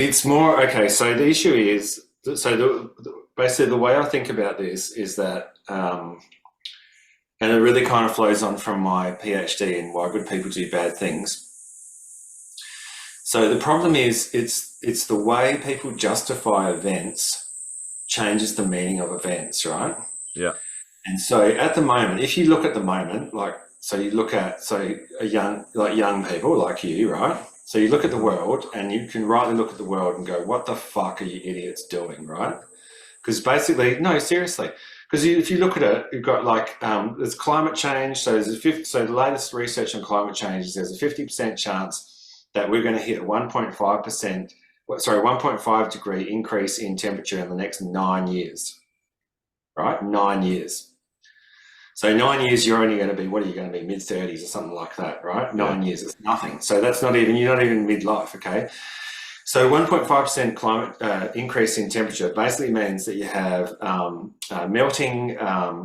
It's more okay. So the issue is, basically the way I think about this is that, and it really kind of flows on from my PhD in why good people do bad things. So the problem is, it's the way people justify events changes the meaning of events, right? Yeah. And so at the moment, if you look at the moment, like, so you look at, so a young people like you, right? So you look at the Hmm. world and you can rightly look at the world and go, what the fuck are you idiots doing, right? Because basically, no, seriously, because if you look at it, you've got like, there's climate change. So there's so the latest research on climate change is there's a 50% chance that we're going to hit a 1.5%, sorry, 1.5 degree increase in temperature in the next 9 years, right? 9 years. So 9 years, you're only going to be, what are you going to be, mid-30s or something like that, right? Yeah. 9 years, it's nothing. So that's not even, you're not even midlife, okay? So 1.5% climate increase in temperature basically means that you have melting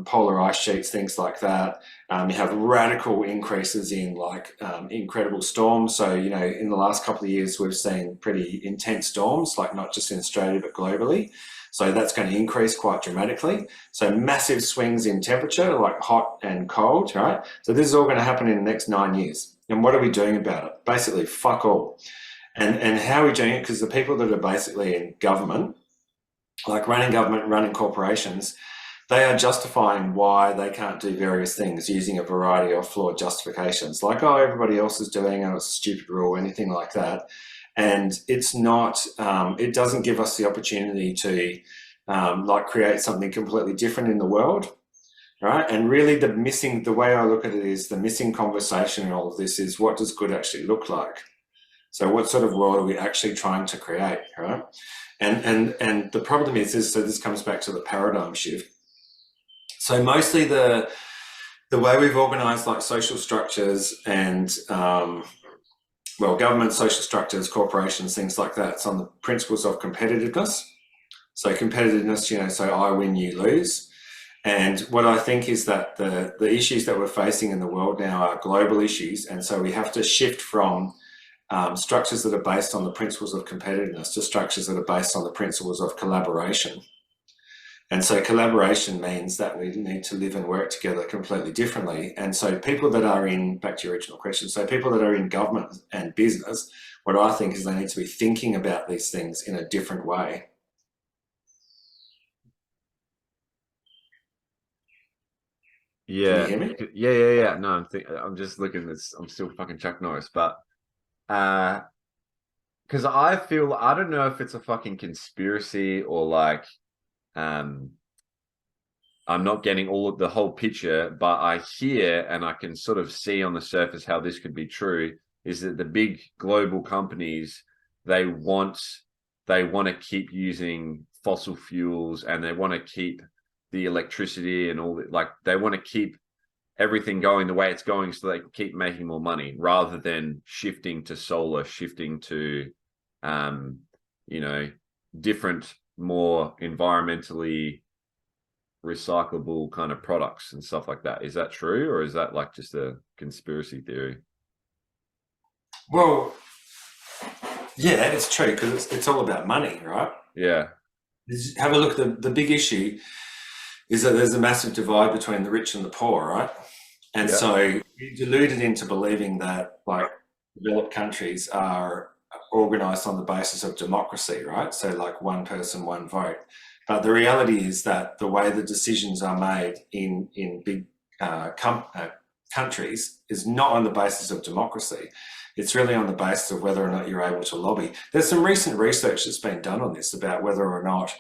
polar ice sheets, things like that. You have radical increases in like incredible storms. So, you know, in the last couple of years, we've seen pretty intense storms, like not just in Australia, but globally. So that's going to increase quite dramatically. So massive swings in temperature, like hot and cold, right? So this is all going to happen in the next 9 years. And what are we doing about it? Basically, fuck all. And how are we doing it? Because the people that are basically in government, like running government, running corporations, they are justifying why they can't do various things using a variety of flawed justifications, like, oh, everybody else is doing it, it's a stupid rule, anything like that. And it's not, it doesn't give us the opportunity to like create something completely different in the world, right? And really the way I look at it is the missing conversation in all of this is, what does good actually look like? So what sort of world are we actually trying to create, right? And the problem is so this comes back to the paradigm shift. So mostly the way we've organised like social structures and well, government, social structures, corporations, things like that, it's on the principles of competitiveness. So competitiveness, you know, so I win, you lose. And what I think is that the issues that we're facing in the world now are global issues, and so we have to shift from structures that are based on the principles of competitiveness to structures that are based on the principles of collaboration. And so collaboration means that we need to live and work together completely differently. And so people that are in, back to your original question, so people that are in government and business, what I think is they need to be thinking about these things in a different way. Can you Yeah. hear me? Yeah. No, I'm just looking at this. I'm still fucking Chuck Norris, but uh because I don't know if it's a fucking conspiracy or like um I'm not getting all of the whole picture, but I hear and I can sort of see on the surface how this could be true, is that the big global companies, they want to keep using fossil fuels, and they want to keep the electricity and all that, like they want to keep everything going the way it's going so they can keep making more money rather than shifting to solar, shifting to um, you know, different, more environmentally recyclable kind of products and stuff like that. Is that true, or is that like just a conspiracy theory? Well, yeah, it's true because it's all about money, right? Yeah. Have a look. The big issue is that there's a massive divide between the rich and the poor, right? And Yeah. so you're deluded into believing that like developed countries are organized on the basis of democracy, right? So like one person, one vote. But the reality is that the way the decisions are made in big countries is not on the basis of democracy. It's really on the basis of whether or not you're able to lobby. There's some recent research that's been done on this about whether or not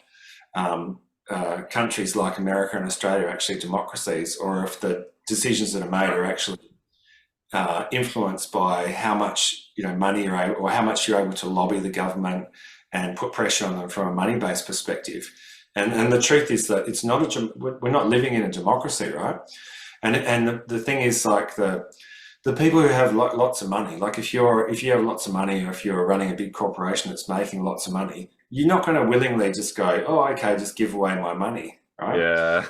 countries like America and Australia are actually democracies, or if the decisions that are made are actually influenced by how much money you're able, or how much you're able to lobby the government and put pressure on them from a money-based perspective. And the truth is that it's not we're not living in a democracy, right? And the thing is, like the people who have lots of money, like if you have lots of money, or if you're running a big corporation that's making lots of money, you're not going to willingly just go, oh, okay, just give away my money, right? Yeah.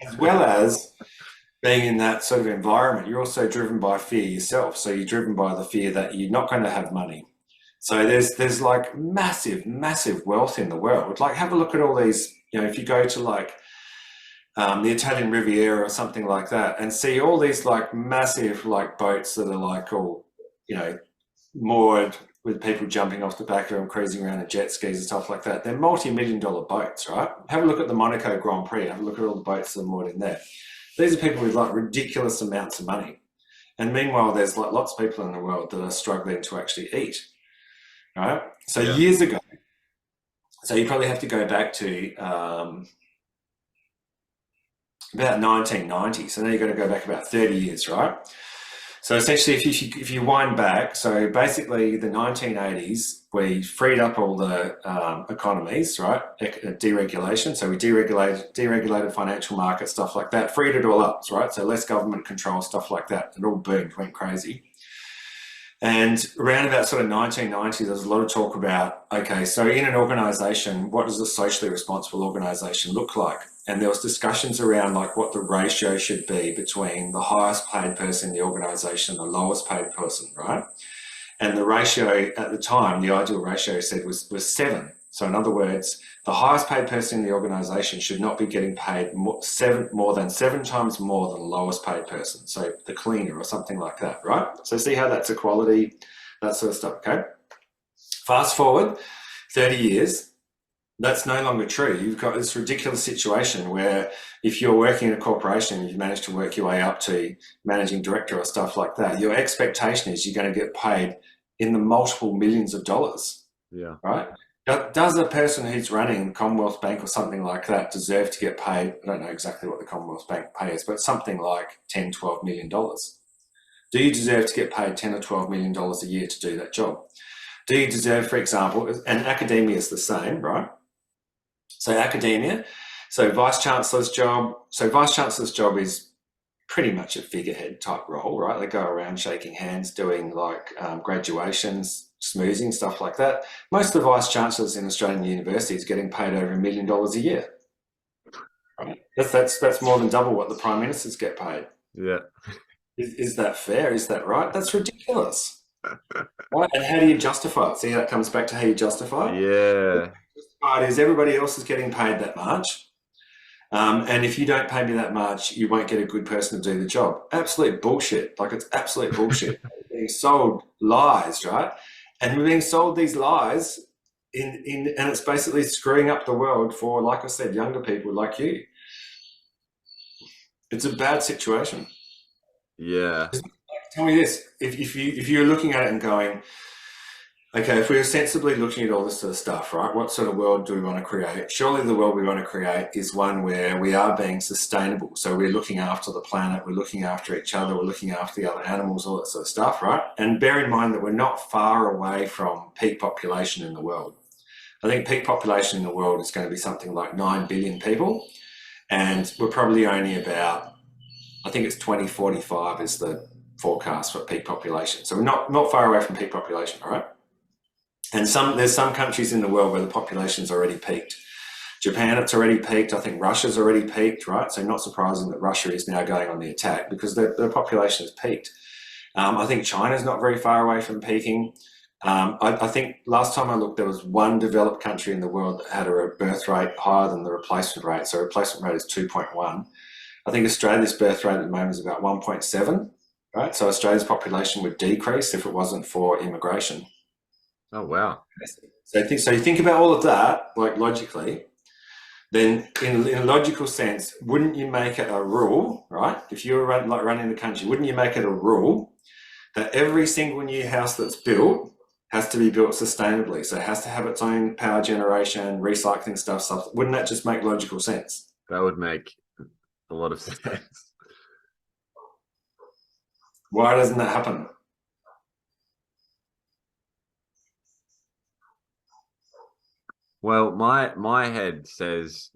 As well as being in that sort of environment, you're also driven by fear yourself. So you're driven by the fear that you're not going to have money. So there's like massive wealth in the world. Like have a look at all these, you know, if you go to like the Italian Riviera or something like that and see all these like massive like boats that are like all, you know, moored with people jumping off the back of them, cruising around in jet skis and stuff like that. They're multi-million-dollar boats, right? Have a look at the Monaco Grand Prix. Have a look at all the boats that are moored in there. These are people with like ridiculous amounts of money. And meanwhile, there's like lots of people in the world that are struggling to actually eat, right? So years ago, so you probably have to go back to about 1990. So now you've got to go back about 30 years, right? So essentially, if you wind back, so basically the 1980s, we freed up all the economies, right? Deregulation. So we deregulated financial markets, stuff like that, freed it all up, right? So less government control, stuff like that. It all boomed, went crazy. And around about sort of 1990, there's a lot of talk about, okay, so in an organisation, what does a socially responsible organisation look like? And there was discussions around like what the ratio should be between the highest paid person in the organisation and the lowest paid person, right? And the ratio at the time, the ideal ratio said was 7. So in other words, the highest paid person in the organisation should not be getting paid more than 7 times more than the lowest paid person. So the cleaner or something like that, right? So see how that's equality, that sort of stuff, okay? Fast forward 30 years, that's no longer true. You've got this ridiculous situation where if you're working in a corporation, you've managed to work your way up to managing director or stuff like that, your expectation is you're going to get paid in the multiple millions of dollars. Yeah. Right? Does a person who's running the Commonwealth Bank or something like that deserve to get paid? I don't know exactly what the Commonwealth Bank pays, but something like $10, $12 million. Do you deserve to get paid $10 or $12 million a year to do that job? Do you deserve, for example, and academia is the same, right? So academia, so Vice Chancellor's job. So Vice Chancellor's job is pretty much a figurehead type role, right? They go around shaking hands, doing like graduations, smoozing, stuff like that. Most of the Vice Chancellors in Australian universities getting paid over $1 million a year. Right? That's more than double what the Prime Ministers get paid. Yeah. Is that fair? Is that right? That's ridiculous. Right? And how do you justify it? See how that comes back to how you justify it? Yeah. It is everybody else is getting paid that much. And if you don't pay me that much, you won't get a good person to do the job. Absolute bullshit. Like it's absolute bullshit. We're being sold lies, right? And we're being sold these lies and it's basically screwing up the world for, like I said, younger people like you. It's a bad situation. Yeah. Tell me this: if you're looking at it and going, okay, if we're sensibly looking at all this sort of stuff, right? What sort of world do we want to create? Surely the world we want to create is one where we are being sustainable. So we're looking after the planet, we're looking after each other, we're looking after the other animals, all that sort of stuff, right? And bear in mind that we're not far away from peak population in the world. I think peak population in the world is going to be something like 9 billion people. And we're probably only about, I think it's 2045 is the forecast for peak population. So we're not far away from peak population, all right? And there's some countries in the world where the population's already peaked. Japan, it's already peaked. I think Russia's already peaked, right? So not surprising that Russia is now going on the attack because their population has peaked. I think China's not very far away from peaking. I think last time I looked, there was one developed country in the world that had a birth rate higher than the replacement rate. So replacement rate is 2.1. I think Australia's birth rate at the moment is about 1.7, right? So Australia's population would decrease if it wasn't for immigration. Oh, wow. So you think about all of that, like logically, then in a logical sense, wouldn't you make it a rule, right? If you were running the country, wouldn't you make it a rule that every single new house that's built has to be built sustainably? So it has to have its own power generation, recycling stuff. Wouldn't that just make logical sense? That would make a lot of sense. Why doesn't that happen? Well, my head says,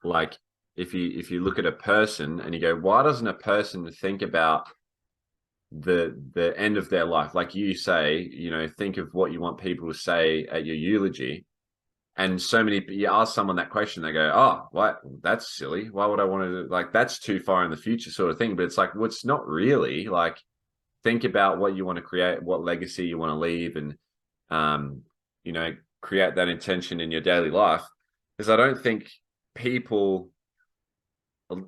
like, if you look at a person and you go, why doesn't a person think about the end of their life? Like you say, you know, think of what you want people to say at your eulogy. And you ask someone that question, they go, oh, what? That's silly. Why would I want to, like, that's too far in the future sort of thing. But it's like, well, it's not really. Like, think about what you want to create, what legacy you want to leave. And you know, create that intention in your daily life. Because I don't think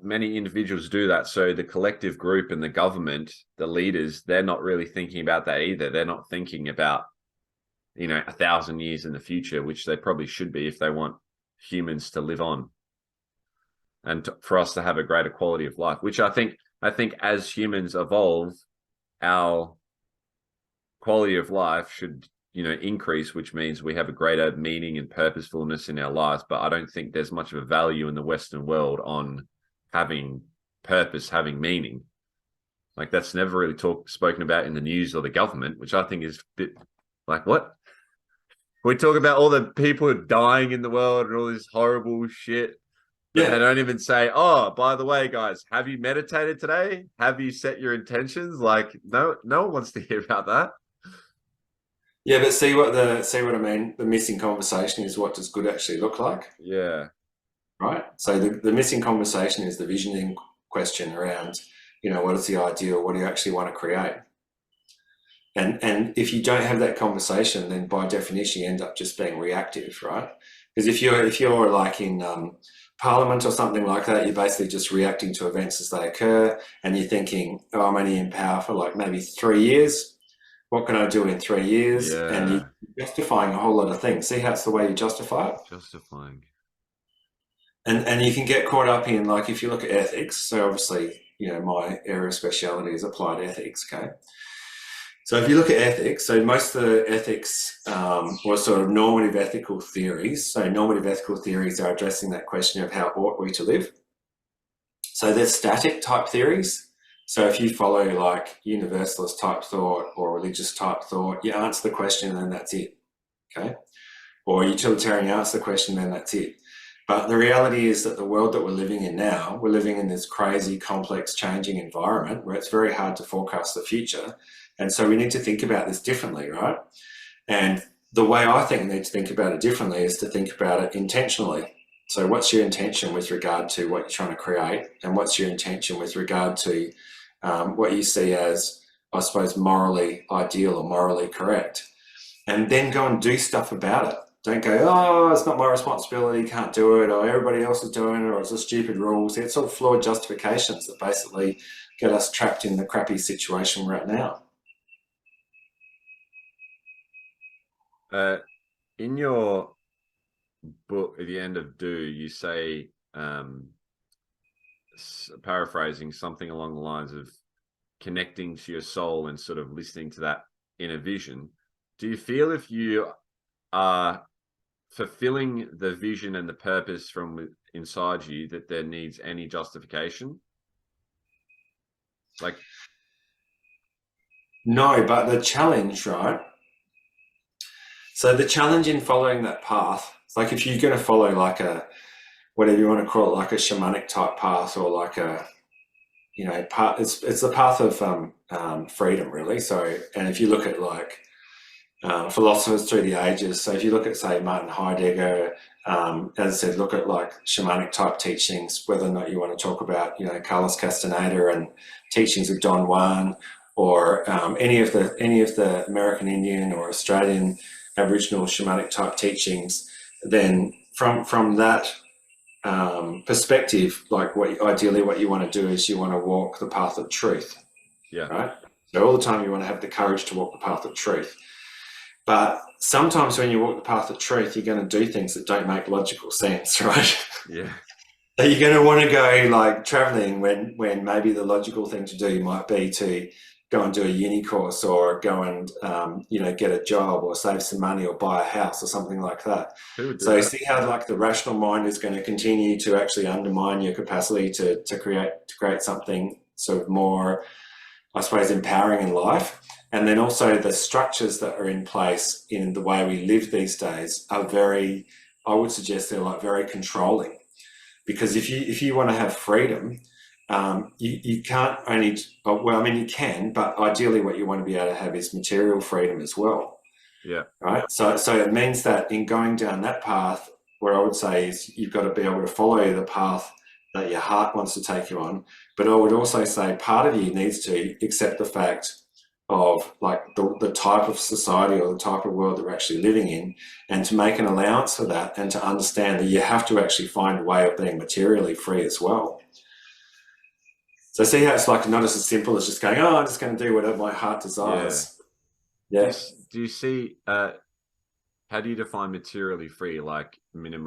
many individuals do that. So the collective group and the government, the leaders, they're not really thinking about that either. They're not thinking about, you know, 1,000 years in the future, which they probably should be if they want humans to live on and for us to have a greater quality of life, which I think as humans evolve, our quality of life should, you know, increase, which means we have a greater meaning and purposefulness in our lives. But I don't think there's much of a value in the Western world on having purpose, having meaning. Like, that's never really spoken about in the news or the government, which I think is a bit like, what? We talk about all the people dying in the world and all this horrible shit, but they don't even say, oh, by the way, guys, have you meditated today? Have you set your intentions? Like, no one wants to hear about that. Yeah, but see what I mean? The missing conversation is, what does good actually look like? Yeah. Right? So the missing conversation is the visioning question around, you know, what is the ideal? What do you actually want to create? And if you don't have that conversation, then by definition you end up just being reactive, right? Because if you're like in Parliament or something like that, you're basically just reacting to events as they occur, and you're thinking, oh, I'm only in power for like maybe 3 years. What can I do in 3 years? Yeah. And you're justifying a whole lot of things. See how it's the way you justify it? Justifying. And you can get caught up in, like, if you look at ethics, so obviously, you know, my area of speciality is applied ethics, okay? So if you look at ethics, so most of the ethics or sort of normative ethical theories, so normative ethical theories are addressing that question of how ought we to live. So they're static type theories. So if you follow like universalist type thought or religious type thought, you answer the question and then that's it, okay? Or utilitarian, you answer the question and then that's it. But the reality is that the world that we're living in now, we're living in this crazy, complex, changing environment where it's very hard to forecast the future. And so we need to think about this differently, right? And the way I think we need to think about it differently is to think about it intentionally. So what's your intention with regard to what you're trying to create? And what's your intention with regard to what you see as, I suppose, morally ideal or morally correct? And then go and do stuff about it. Don't go, oh, it's not my responsibility, can't do it, or everybody else is doing it, or it's a stupid rules. It's all flawed justifications that basically get us trapped in the crappy situation we're at now. In your book, at the end of Do, you say, paraphrasing, something along the lines of connecting to your soul and sort of listening to that inner vision. Do you feel if you are fulfilling the vision and the purpose from inside you that there needs any justification? Like, no, but the challenge, right? So the challenge in following that path, it's like if you're going to follow like a, whatever you want to call it, like a shamanic type path, or like a, you know, it's the path of freedom, really. So, and if you look at like philosophers through the ages, so if you look at, say, Martin Heidegger, as I said, look at like shamanic type teachings, whether or not you want to talk about, you know, Carlos Castaneda and teachings of Don Juan, or any of the American Indian or Australian Aboriginal shamanic type teachings, then from that perspective, like ideally what you want to do is you want to walk the path of truth. yeah, right? So all the time you want to have the courage to walk the path of truth. But sometimes when you walk the path of truth, you're going to do things that don't make logical sense, right? yeah, So you're going to want to go like traveling when maybe the logical thing to do might be to go and do a uni course, or go and you know, get a job, or save some money, or buy a house, or something like that. Who would do So that? see how like the rational mind is going to continue to actually undermine your capacity to create something sort of more, I suppose, empowering in life. And then also the structures that are in place in the way we live these days are very, I would suggest they're like very controlling. Because if you want to have freedom, you can't only, well, I mean, you can, but ideally what you want to be able to have is material freedom as well. Yeah. Right. So it means that in going down that path, what I would say is you've got to be able to follow the path that your heart wants to take you on. But I would also say part of you needs to accept the fact of like the type of society or the type of world that we're actually living in, and to make an allowance for that, and to understand that you have to actually find a way of being materially free as well. So see how it's like not as simple as just going, oh, I'm just going to do whatever my heart desires. Yeah. Do you see, how do you define materially free? Like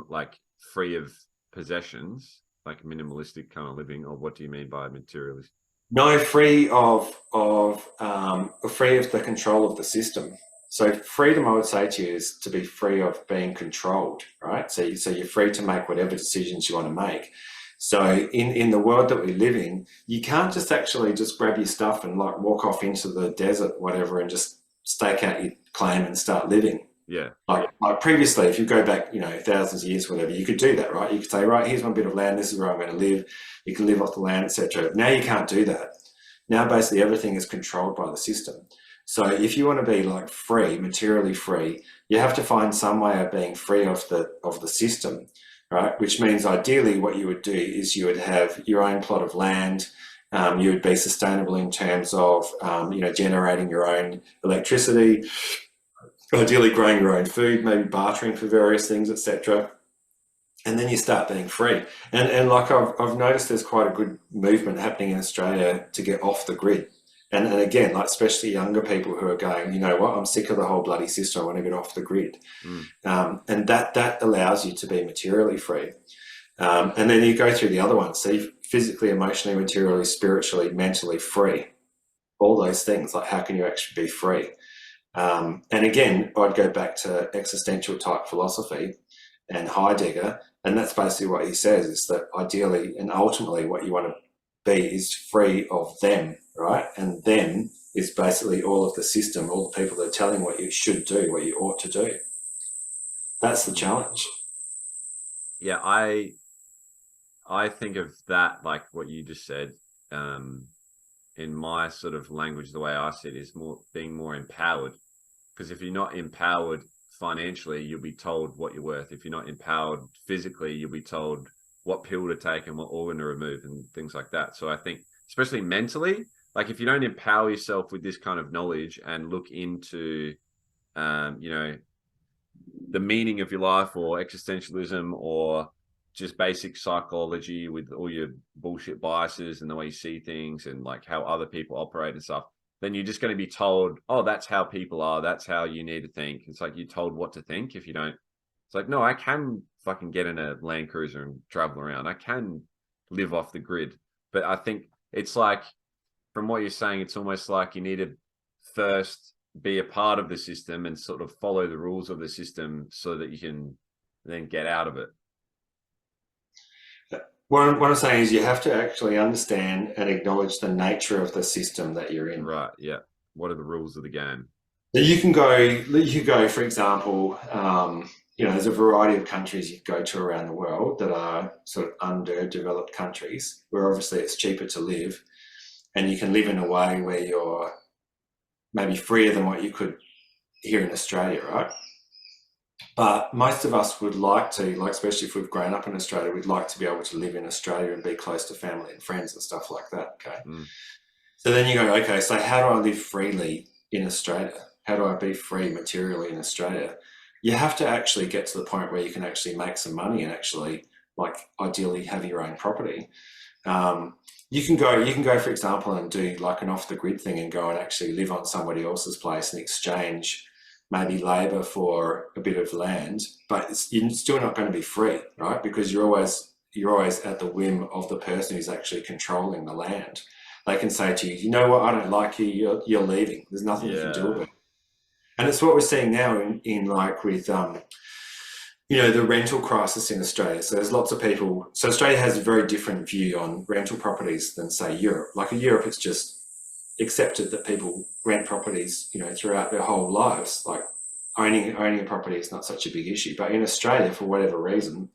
like free of possessions, like minimalistic kind of living, or what do you mean by materialist? No, free of free of the control of the system. So freedom, I would say to you, is to be free of being controlled, right? So you're free to make whatever decisions you want to make. So in the world that we live in, you can't just actually just grab your stuff and like walk off into the desert, whatever, and just stake out your claim and start living. Yeah. Like previously, if you go back, thousands of years, whatever, you could do that, right? You could say, right, here's my bit of land, this is where I'm going to live. You can live off the land, etc. Now you can't do that. Now basically everything is controlled by the system. So if you want to be like free, materially free, you have to find some way of being free of the system, right? Which means ideally what you would do is you would have your own plot of land. You would be sustainable in terms of, generating your own electricity, ideally growing your own food, maybe bartering for various things, etc. And then you start being free. And like I've noticed there's quite a good movement happening in Australia to get off the grid. And again, like especially younger people who are going, you know what, I'm sick of the whole bloody system, I want to get off the grid. And that allows you to be materially free. And then you go through the other ones, so you're physically, emotionally, materially, spiritually, mentally free. All those things, like how can you actually be free? And again, I'd go back to existential type philosophy and Heidegger, and that's basically what he says, is that ideally and ultimately what you want to be is free of them, right? And them is basically all of the system, all the people that are telling what you should do, what you ought to do. That's the challenge. Yeah, I think of that, like what you just said, in my sort of language, the way I see it is being more empowered. Because if you're not empowered financially, you'll be told what you're worth. If you're not empowered physically, you'll be told what pill to take and what organ to remove and things like that. So I think, especially mentally, like if you don't empower yourself with this kind of knowledge and look into, the meaning of your life, or existentialism, or just basic psychology with all your bullshit biases and the way you see things and like how other people operate and stuff, then you're just going to be told, oh, that's how people are. That's how you need to think. It's like you're told what to think if you don't. It's like, no, I can fucking get in a Land Cruiser and travel around. I can live off the grid. But I think it's like, from what you're saying, it's almost like you need to first be a part of the system and sort of follow the rules of the system so that you can then get out of it. What I'm saying is you have to actually understand and acknowledge the nature of the system that you're in. Right, yeah. What are the rules of the game? So you can go, for example, there's a variety of countries you go to around the world that are sort of underdeveloped countries where obviously it's cheaper to live, and you can live in a way where you're maybe freer than what you could here in Australia, right? But most of us would like to, like especially if we've grown up in Australia, we'd like to be able to live in Australia and be close to family and friends and stuff like that, okay? So then you go, okay, so how do I live freely in Australia? How do I be free materially in Australia? You have to actually get to the point where you can actually make some money and actually, like, ideally have your own property. You can go, for example, and do like an off the grid thing and go and actually live on somebody else's place and exchange maybe labour for a bit of land, but you're still not going to be free, right? Because you're always at the whim of the person who's actually controlling the land. They can say to you, you know what, I don't like you, you're leaving. There's nothing you can do about it. And it's what we're seeing now in like with, the rental crisis in Australia. So there's lots of people. So Australia has a very different view on rental properties than, say, Europe. Like in Europe, it's just accepted that people rent properties, throughout their whole lives. Like owning a property is not such a big issue. But in Australia, for whatever reason,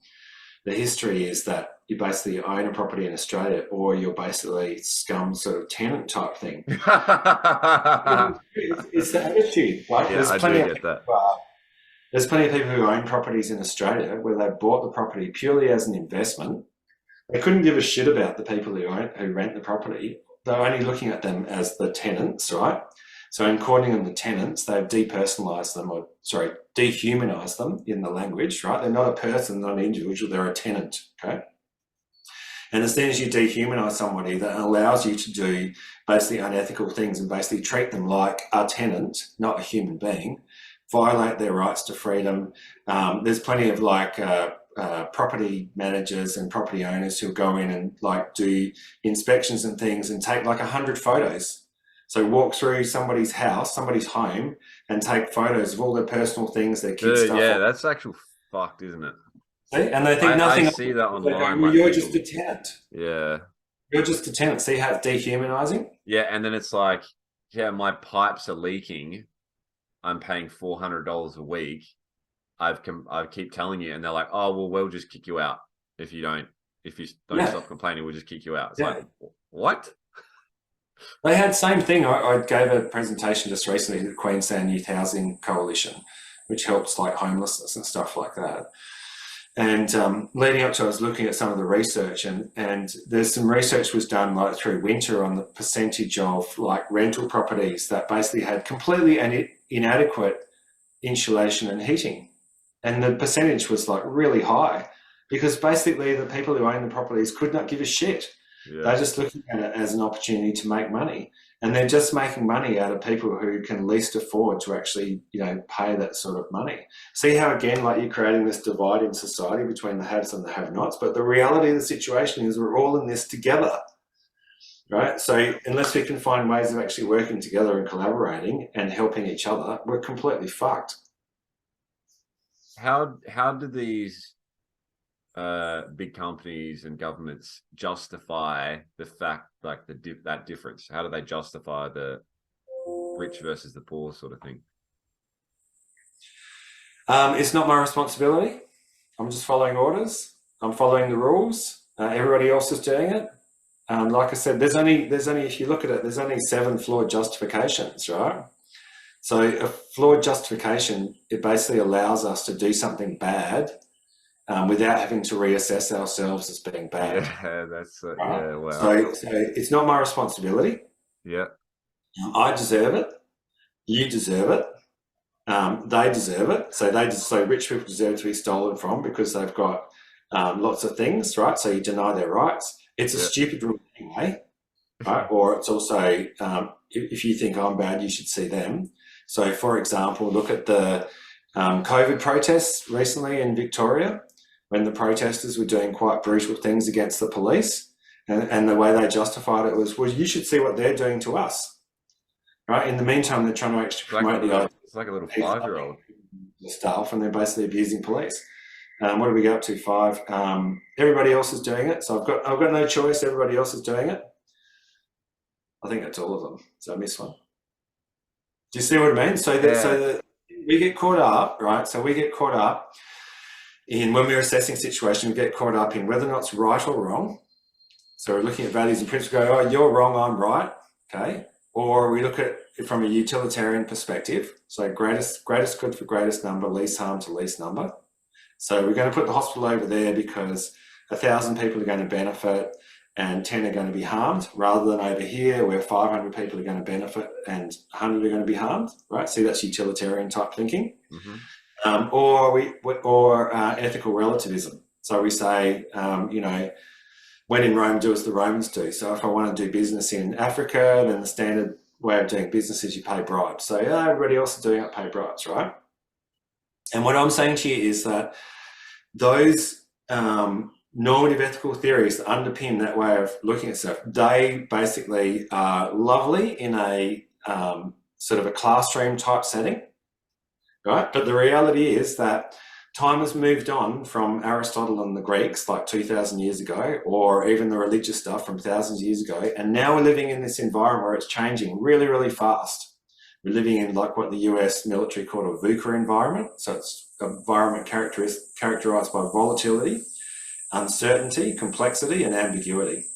the history is that you basically own a property in Australia, or you're basically scum sort of tenant type thing. It's the attitude. Like, yeah, I do get that. There's plenty of people who own properties in Australia where they bought the property purely as an investment. They couldn't give a shit about the people who rent the property. They're only looking at them as the tenants, right? So according to the tenants, they've depersonalised them, or sorry, dehumanised them in the language, right? They're not a person, not an individual, they're a tenant, okay? And as soon as you dehumanise somebody, that allows you to do basically unethical things and basically treat them like a tenant, not a human being, violate their rights to freedom. There's plenty of like property managers and property owners who go in and like do inspections and things and take like 100 photos. So walk through somebody's house, somebody's home, and take photos of all their personal things, their kids' stuff. Yeah, that's actual fucked, isn't it? See? And they think nothing. I see that online. Well, you're just a tenant. Yeah. You're just a tenant. See how it's dehumanizing? Yeah, and then it's like, yeah, my pipes are leaking. I'm paying $400 a week. I keep telling you, and they're like, oh, well, we'll just kick you out if you don't stop complaining. We'll just kick you out. It's like, what? They had same thing. I gave a presentation just recently to the Queensland Youth Housing Coalition, which helps like homelessness and stuff like that. And leading up to, I was looking at some of the research, and there's some research was done like through winter on the percentage of like rental properties that basically had completely inadequate insulation and heating, and the percentage was like really high because basically the people who own the properties could not give a shit. Yeah. They're just looking at it as an opportunity to make money, and they're just making money out of people who can least afford to actually, pay that sort of money. See how, again, like you're creating this divide in society between the haves and the have-nots, but the reality of the situation is we're all in this together, right? So unless we can find ways of actually working together and collaborating and helping each other, we're completely fucked. How do these big companies and governments justify the fact, like that difference? How do they justify the rich versus the poor sort of thing? It's not my responsibility. I'm just following orders. I'm following the rules. Everybody else is doing it. Like I said, there's only if you look at it, there's only 7 flawed justifications, right? So a flawed justification, it basically allows us to do something bad without having to reassess ourselves as being bad. Yeah, that's right? Yeah. Wow. So it's not my responsibility. Yeah. I deserve it. You deserve it. They deserve it. So rich people deserve to be stolen from because they've got lots of things, right? So you deny their rights. It's a stupid rule anyway, right? Or it's also if you think I'm bad, you should see them. So, for example, look at the COVID protests recently in Victoria, when the protesters were doing quite brutal things against the police, and the way they justified it was, well, you should see what they're doing to us, right? In the meantime, they're trying to actually promote the idea. It's like a little 5-year-old staff, and they're basically abusing police. What do we go up to? 5. Everybody else is doing it, so I've got no choice. Everybody else is doing it. I think that's all of them. So I missed one. Do you see what I mean? So we get caught up, right? So we get caught up in, when we're assessing situation, we get caught up in whether or not it's right or wrong. So we're looking at values and principles, go, oh, you're wrong, I'm right, okay? Or we look at it from a utilitarian perspective. So greatest good for greatest number, least harm to least number. So we're going to put the hospital over there because 1,000 people are going to benefit and 10 are going to be harmed, rather than over here where 500 people are going to benefit and 100 are going to be harmed, right? See, that's utilitarian type thinking. Mm-hmm. Or ethical relativism. So we say, when in Rome, do as the Romans do. So if I want to do business in Africa, then the standard way of doing business is you pay bribes. So everybody else is doing it, pay bribes, right? And what I'm saying to you is that those normative ethical theories that underpin that way of looking at stuff, they basically are lovely in a sort of a classroom type setting, right? But the reality is that time has moved on from Aristotle and the Greeks like 2,000 years ago, or even the religious stuff from thousands of years ago. And now we're living in this environment where it's changing really, really fast. We're living in like what the US military called a VUCA environment. So it's an environment characterized by volatility, uncertainty, complexity, and ambiguity.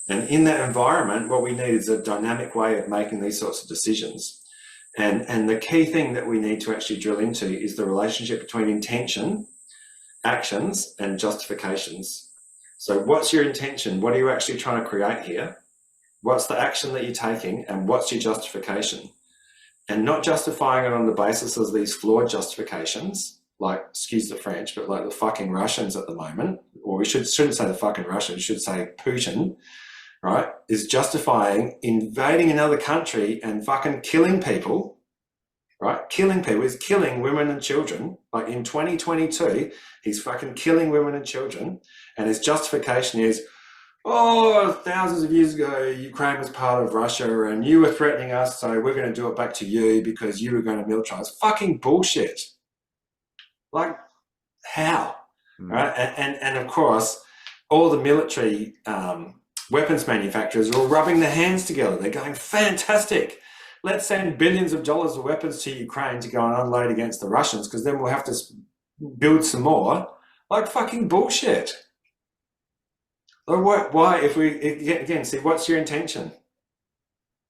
And in that environment, what we need is a dynamic way of making these sorts of decisions. And the key thing that we need to actually drill into is the relationship between intention, actions, and justifications. So what's your intention? What are you actually trying to create here? What's the action that you're taking? And what's your justification? and not justifying it on the basis of these flawed justifications, like, excuse the French, but like the fucking Russians at the moment, or we shouldn't say the fucking Russians, we should say Putin, right, is justifying invading another country and fucking killing people, right? Killing people. He's killing women and children. Like in 2022, he's fucking killing women and children. And his justification is, oh, thousands of years ago, Ukraine was part of Russia and you were threatening us, so we're going to do it back to you because you were going to militarize. Fucking bullshit. Like, how? Right? And of course, all the military weapons manufacturers are all rubbing their hands together. They're going, fantastic. Let's send billions of dollars of weapons to Ukraine to go and unload against the Russians, because then we'll have to build some more. Like, fucking bullshit. Like, why, if we, again, see, what's your intention?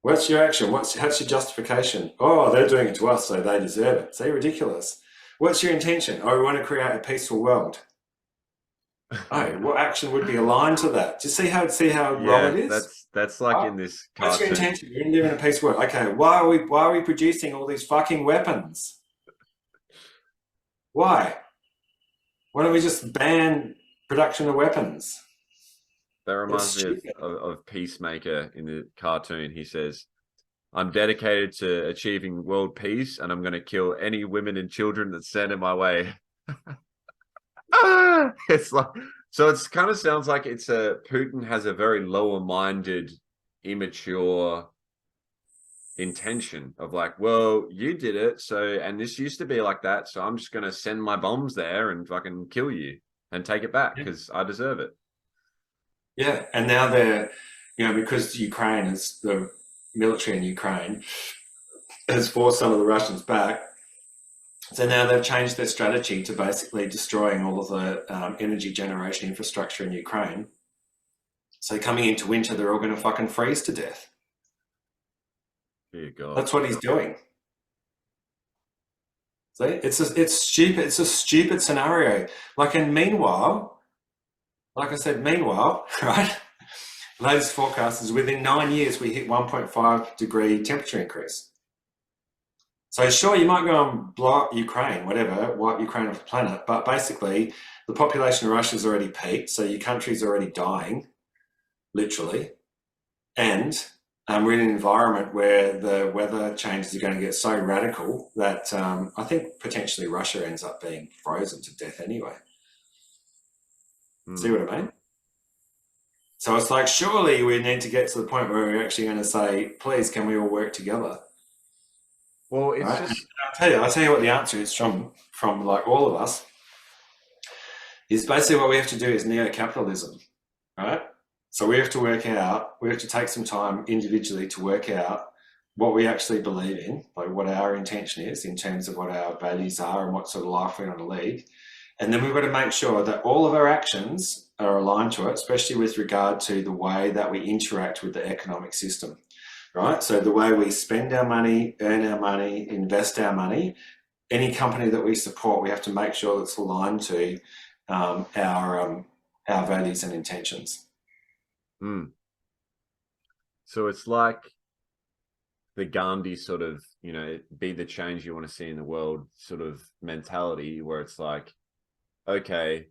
What's your action? How's your justification? Oh, they're doing it to us, so they deserve it. See, ridiculous. What's your intention? Oh, we want to create a peaceful world. Oh, what action would be aligned to that? Do you see how wrong it is? That's like in this cartoon. What's your intention? You're living in a peaceful world. Okay, why are we producing all these fucking weapons? Why? Why don't we just ban production of weapons? That reminds me of Peacemaker in the cartoon. He says, I'm dedicated to achieving world peace, and I'm going to kill any women and children that stand in my way. It's like, so it's kind of sounds like Putin has a very lower-minded, immature intention of like, well, you did it, so, and this used to be like that, so I'm just going to send my bombs there and fucking kill you and take it back because I deserve it. Yeah, and now they're, because Ukraine is, the military in Ukraine has forced some of the Russians back. So now they've changed their strategy to basically destroying all of the energy generation infrastructure in Ukraine. So coming into winter, they're all going to fucking freeze to death. Dear God. That's what he's doing. See, it's stupid. It's a stupid scenario. Like, and meanwhile, like I said, right? Latest forecast is within 9 years we hit 1.5 degree temperature increase. So sure, you might go and blow up Ukraine, whatever, wipe Ukraine off the planet, but basically the population of Russia's already peaked, so your country's already dying, literally. And we're in an environment where the weather changes are going to get so radical that I think potentially Russia ends up being frozen to death anyway. See what I mean? So it's like, surely we need to get to the point where we're actually going to say, please, can we all work together? Well, it's right? just... I'll tell you what the answer is from like all of us, is basically what we have to do is neo-capitalism, right? So we have to take some time individually to work out what we actually believe in, like what our intention is in terms of what our values are and what sort of life we want to lead. And then we've got to make sure that all of our actions are aligned to it, especially with regard to the way that we interact with the economic system, right? So the way we spend our money, earn our money, invest our money, any company that we support, we have to make sure that's aligned to our values and intentions. So it's like the Gandhi sort of, be the change you want to see in the world sort of mentality, where it's like, okay,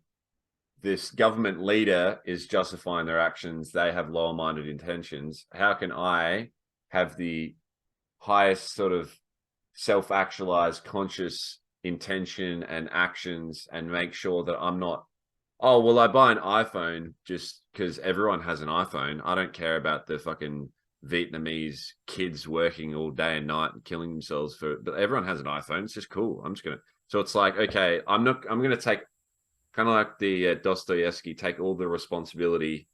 this government leader is justifying their actions. They have lower-minded intentions. How can I have the highest sort of self-actualized conscious intention and actions and make sure that I'm not, oh, well, I buy an iPhone just because everyone has an iPhone. I don't care about the fucking Vietnamese kids working all day and night and killing themselves but everyone has an iPhone. It's just cool. So it's like, okay, I'm going to take, kind of like the Dostoevsky, take all the responsibility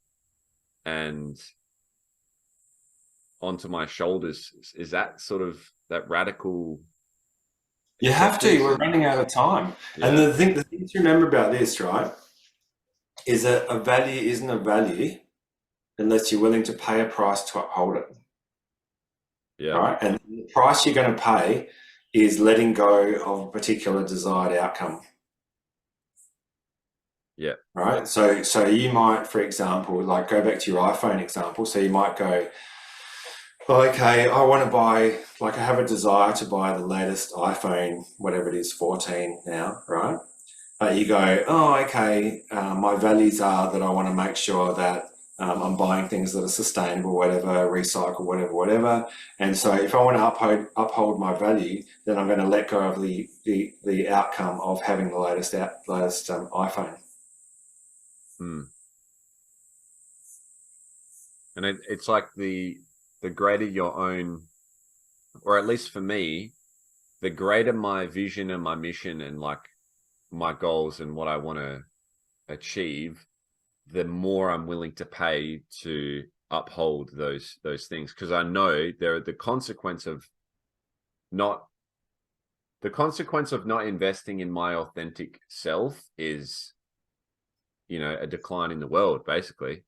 and onto my shoulders. Is that sort of that radical? You have to. We're running out of time. Yeah. And the thing to remember about this, right, is that a value isn't a value unless you're willing to pay a price to uphold it. Yeah. Right. And the price you're going to pay is letting go of a particular desired outcome. Yeah. Right. So you might, for example, like go back to your iPhone example. So you might go, okay, I want to buy, like I have a desire to buy the latest iPhone, whatever it is, 14 now, right? But you go, oh, okay, my values are that I want to make sure that I'm buying things that are sustainable, whatever, recycle, whatever, whatever. And so if I want to uphold my value, then I'm going to let go of the outcome of having the latest iPhone. Hmm. And it's like the greater your own, or at least for me, the greater my vision and my mission and like my goals and what I want to achieve, the more I'm willing to pay to uphold those things, because I know the consequence of not investing in my authentic self is, you know, a decline in the world, basically.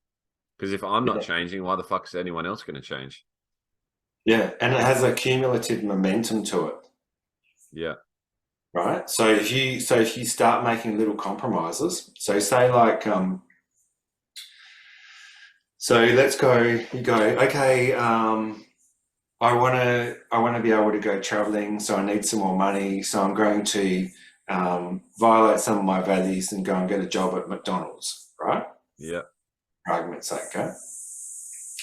Because if I'm not changing, why the fuck is anyone else going to change? Yeah, and it has a cumulative momentum to it. Yeah. Right. So if you start making little compromises, so say like so let's go, you go, okay, I wanna be able to go traveling, so I need some more money, so I'm going to violate some of my values and go and get a job at McDonald's, right? Yeah. For argument's sake, okay?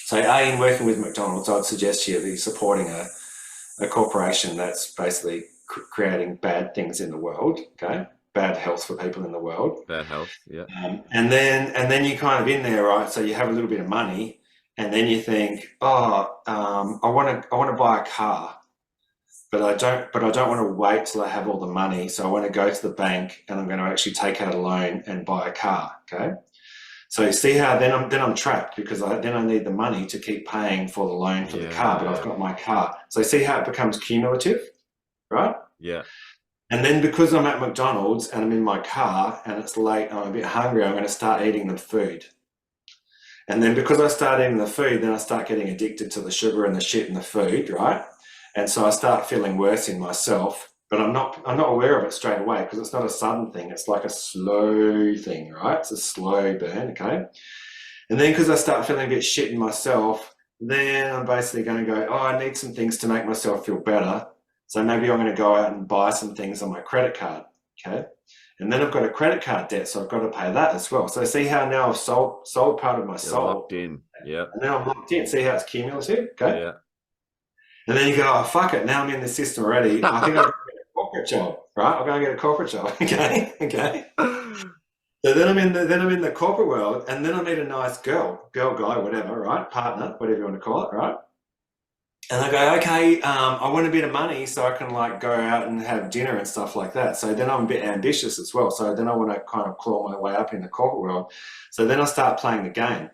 So A, in working with McDonald's, I'd suggest to you that you're supporting a corporation that's basically creating bad things in the world, okay? Bad health for people in the world. Bad health. Yeah. And then you're kind of in there, right? So you have a little bit of money, and then you think, oh, I want to buy a car, but I don't want to wait till I have all the money. So I want to go to the bank, and I'm going to actually take out a loan and buy a car. Okay. So you see how then I'm trapped, because then I need the money to keep paying for the loan for the car, but I've got my car. So see how it becomes cumulative, right? Yeah. And then because I'm at McDonald's and I'm in my car and it's late and I'm a bit hungry, I'm going to start eating the food. And then because I start eating the food, then I start getting addicted to the sugar and the shit in the food, right? And so I start feeling worse in myself, but I'm not aware of it straight away, because it's not a sudden thing. It's like a slow thing, right? It's a slow burn, okay? And then because I start feeling a bit shit in myself, then I'm basically going to go, oh, I need some things to make myself feel better. So maybe I'm going to go out and buy some things on my credit card, okay? And then I've got a credit card debt, so I've got to pay that as well. So see how now I've sold part of my soul. Locked in. Yeah. And now I'm locked in. See how it's cumulative, okay? Yeah. And then you go, oh, fuck it. Now I'm in the system already. I think I'll go get a corporate job, right? I'll go and get a corporate job, okay? Okay. So then I'm in the corporate world, and then I meet a nice girl, guy, whatever, right? Partner, whatever you want to call it, right? And I go, okay, I want a bit of money so I can like go out and have dinner and stuff like that. So then I'm a bit ambitious as well. So then I want to kind of claw my way up in the corporate world. So then I start playing the game.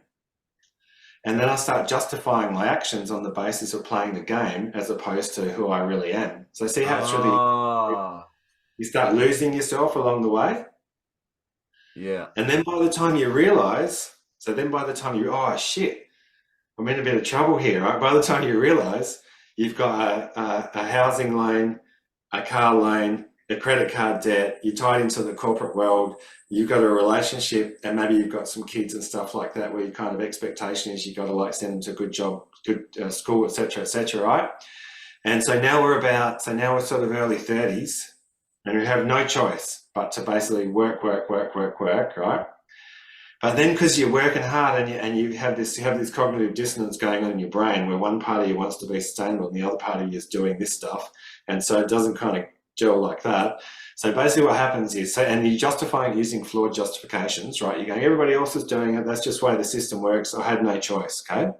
And then I start justifying my actions on the basis of playing the game as opposed to who I really am. So see how it's really, you start losing yourself along the way. Yeah. And then by the time you realize, oh shit, I'm in a bit of trouble here, right? By the time you realize you've got a housing loan, a car loan, a credit card debt, you're tied into the corporate world, you've got a relationship, and maybe you've got some kids and stuff like that, where your kind of expectation is you've got to like send them to a good job, good school, etc., right? And so now we're sort of early 30s, and we have no choice but to basically work, right? But then because you're working hard and you have this cognitive dissonance going on in your brain, where one part of you wants to be sustainable and the other part of you is doing this stuff, and so it doesn't kind of gel like that. So basically what happens is, and you're justifying using flawed justifications, right? You're going, everybody else is doing it, that's just the way the system works, I had no choice, okay?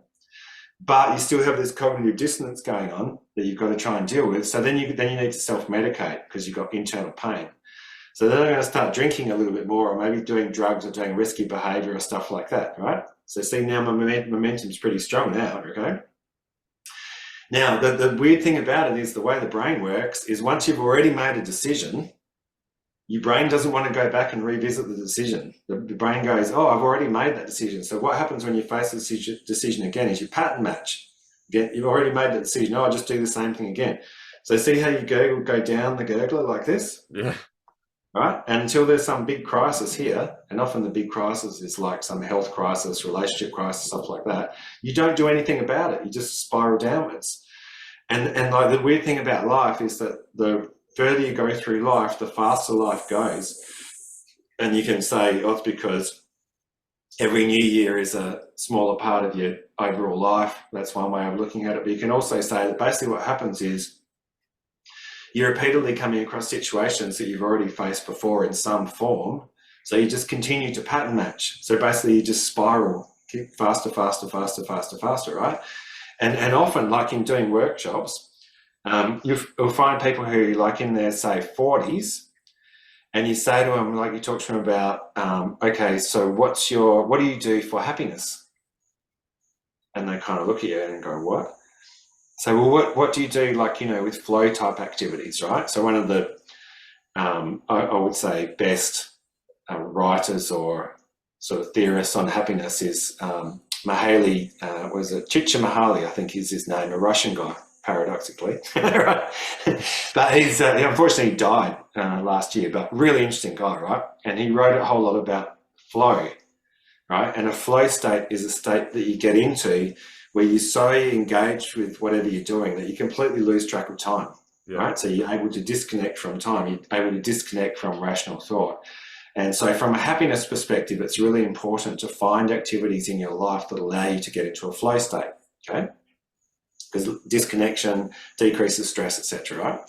But you still have this cognitive dissonance going on that you've got to try and deal with. So then you need to self-medicate because you've got internal pain. So then I'm going to start drinking a little bit more, or maybe doing drugs or doing risky behavior or stuff like that, right? So see, now my momentum's pretty strong now, okay? Now, the weird thing about it is the way the brain works is once you've already made a decision, your brain doesn't want to go back and revisit the decision. The brain goes, oh, I've already made that decision. So what happens when you face the decision again is you pattern match. Again, you've already made the decision. Oh, I'll just do the same thing again. So see how you go down the gurgler like this? Yeah. right? And until there's some big crisis here, and often the big crisis is like some health crisis, relationship crisis, stuff like that, you don't do anything about it. You just spiral downwards. And like the weird thing about life is that the further you go through life, the faster life goes. And you can say, oh, it's because every new year is a smaller part of your overall life. That's one way of looking at it. But you can also say that basically what happens is you're repeatedly coming across situations that you've already faced before in some form. So you just continue to pattern match. So basically you just spiral, keep faster, faster, faster, faster, faster, right? And often, like in doing workshops, you'll find people who, like in their, say, 40s, and you say to them, like you talk to them about, okay, so what do you do for happiness? And they kind of look at you and go, what? So, well, what do you do, like, you know, with flow type activities, right? So one of the, I would say, best writers or sort of theorists on happiness is Mihaly, was it Csikszentmihalyi, I think is his name, a Russian guy, paradoxically. Right? But he unfortunately died last year, but really interesting guy, right? And he wrote a whole lot about flow, right? And a flow state is a state that you get into where you're so engaged with whatever you're doing that you completely lose track of time, right? So you're able to disconnect from time, you're able to disconnect from rational thought. And so from a happiness perspective, it's really important to find activities in your life that allow you to get into a flow state, okay? Because disconnection decreases stress, etc., right?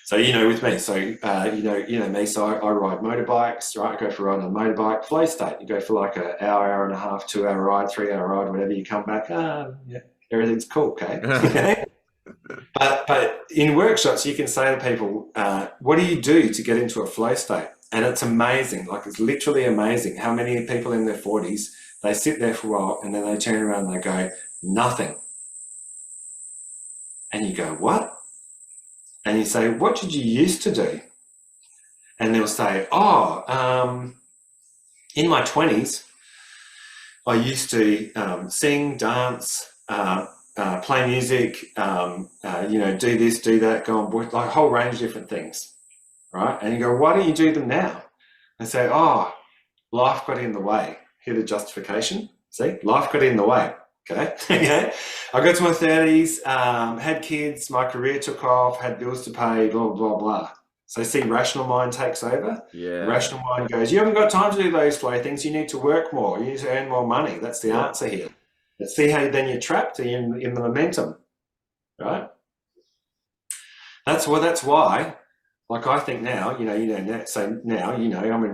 So, you know, with me, so, you know me, so I ride motorbikes, right? I go for a ride on a motorbike, flow state. You go for like an hour, hour and a half, 2 hour ride, 3 hour ride, whatever, you come back, yeah, everything's cool, okay? But in workshops, you can say to people, what do you do to get into a flow state? And it's amazing, like it's literally amazing how many people in their 40s, they sit there for a while and then they turn around and they go, nothing. And you go, what? And you say, what did you used to do? And they'll say, in my 20s, I used to sing, dance, play music, do this, do that, go on board, like a whole range of different things, right? And you go, why don't you do them now? And say, life got in the way. Hear the justification? See, life got in the way. Okay. I got to my 30s, had kids, my career took off, had bills to pay, blah, blah, blah. So see, rational mind takes over. Yeah. Rational mind goes, you haven't got time to do those flow things. You need to work more. You need to earn more money. That's the answer here. But see how then you're trapped in the momentum, right? That's why, like I think now, I'm in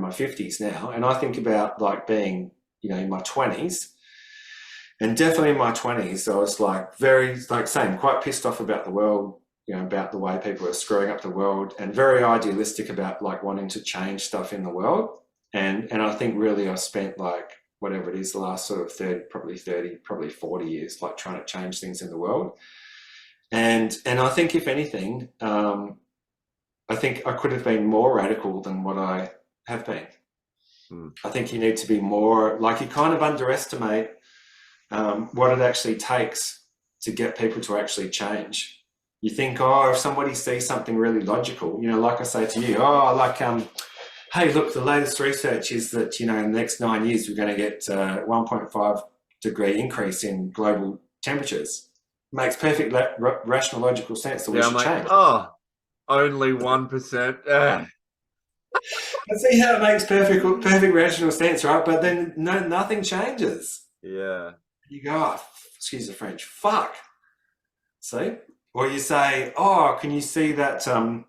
my 50s now, and I think about like being, in my 20s. And definitely in my 20s, I was like quite pissed off about the world, about the way people are screwing up the world, and very idealistic about like wanting to change stuff in the world. And I think really I spent like, whatever it is, the last sort of 30, probably 40 years, like trying to change things in the world. And I think if anything, I think I could have been more radical than what I have been. I think you need to be more, like you kind of underestimate what it actually takes to get people to actually change. You think, if somebody sees something really logical, like I say to you, hey, look, the latest research is that, in the next 9 years, we're going to get 1.5 degree increase in global temperatures. Makes perfect rational, logical sense that we should change. Only 1%. I see how it makes perfect rational sense, right? But then nothing changes. Yeah. You go, excuse the French, fuck. See? Or you say, can you see that, wouldn't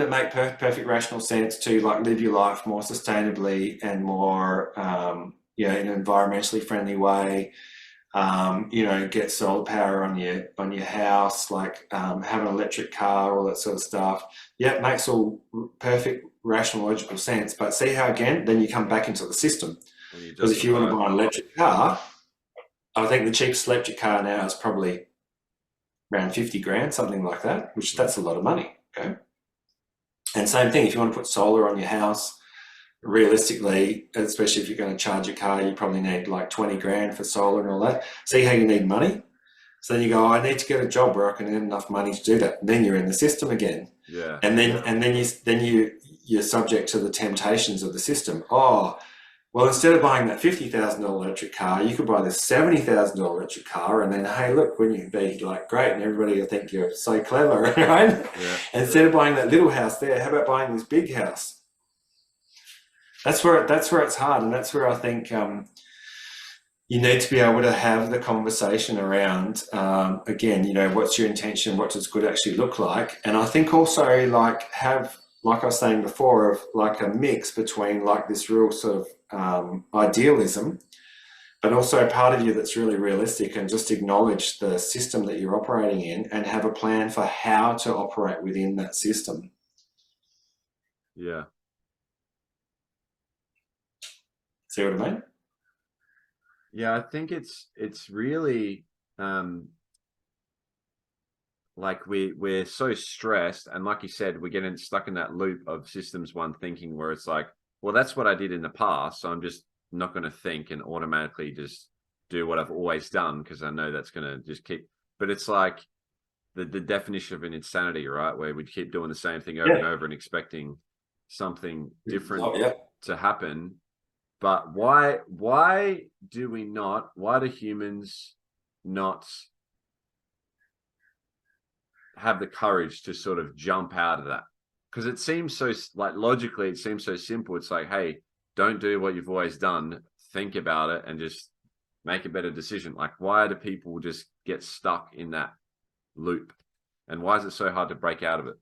it make perfect rational sense to like live your life more sustainably and more, in an environmentally friendly way? Get solar power on your house, like have an electric car, all that sort of stuff. Yeah, it makes all perfect rational logical sense. But see how again, then you come back into the system. Because if you want to buy an electric car, I think the cheapest electric car now is probably around 50 grand, something like that, which that's a lot of money. Okay. And same thing, if you want to put solar on your house, realistically, especially if you're going to charge a car, you probably need like 20 grand for solar and all that. See how you need money? So then you go, I need to get a job where I can earn enough money to do that. And then you're in the system again. Yeah. And then you're subject to the temptations of the system. Oh, well, instead of buying that $50,000 electric car, you could buy this $70,000 electric car, and then, hey, look, wouldn't you be like great, and everybody will think you're so clever, right? Yeah. Instead of buying that little house there, how about buying this big house? That's where it's hard, and that's where I think you need to be able to have the conversation around, again, you know, what's your intention, what does good actually look like, and I think also like have, like I was saying before, of like a mix between like this real sort of idealism, but also a part of you that's really realistic, and just acknowledge the system that you're operating in and have a plan for how to operate within that system. Yeah. See what I mean? Yeah, I think it's really like we're so stressed, and like you said, we're getting stuck in that loop of systems one thinking, where it's like, well, that's what I did in the past, so I'm just not going to think and automatically just do what I've always done, because I know that's going to just keep. But it's like the definition of an insanity, right? Where we keep doing the same thing over and over and expecting something different to happen. But why do humans not have the courage to sort of jump out of that? Because it seems so, like, logically, it seems so simple. It's like, hey, don't do what you've always done. Think about it and just make a better decision. Like, why do people just get stuck in that loop? And why is it so hard to break out of it?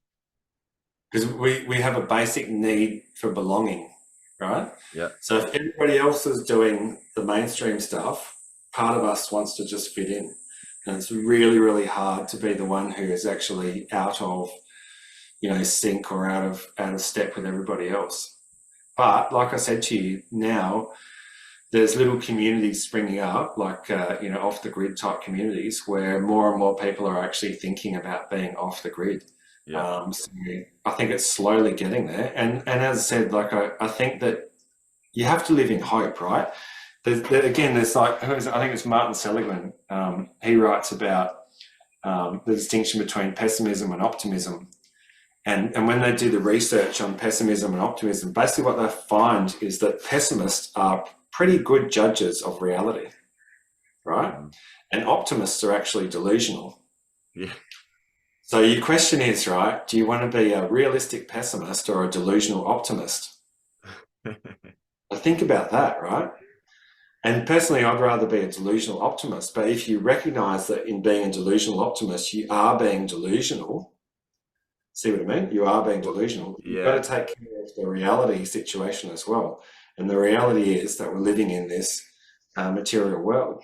Because we have a basic need for belonging, right? Yeah. So if everybody else is doing the mainstream stuff, part of us wants to just fit in. And it's really, really hard to be the one who is actually out of, you know, sync or out of step with everybody else. But like I said to you, now there's little communities springing up, like, you know, off the grid type communities, where more and more people are actually thinking about being off the grid. Yeah. So I think it's slowly getting there. And as I said, like, I think that you have to live in hope, right? There's like, I think it's Martin Seligman. He writes about the distinction between pessimism and optimism. And when they do the research on pessimism and optimism, basically what they find is that pessimists are pretty good judges of reality, right? And optimists are actually delusional. Yeah. So your question is, right, do you want to be a realistic pessimist or a delusional optimist? Think about that, right? And personally, I'd rather be a delusional optimist. But if you recognize that in being a delusional optimist, you are being delusional. See what I mean? You are being delusional. You've got to take care of the reality situation as well. And the reality is that we're living in this material world.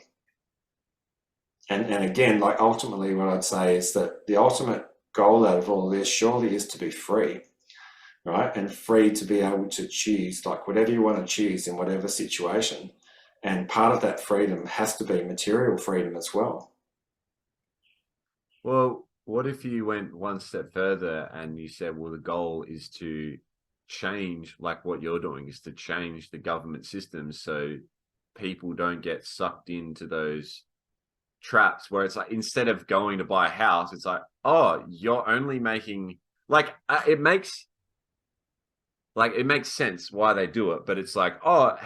And again, like, ultimately what I'd say is that the ultimate goal out of all of this surely is to be free, right? And free to be able to choose, like, whatever you want to choose in whatever situation. And part of that freedom has to be material freedom as well. Well, what if you went one step further and you said, well, the goal is to change, like what you're doing, is to change the government system so people don't get sucked into those traps where it's like, instead of going to buy a house, it's like, oh, you're only making, like, it makes sense why they do it, but it's like, oh,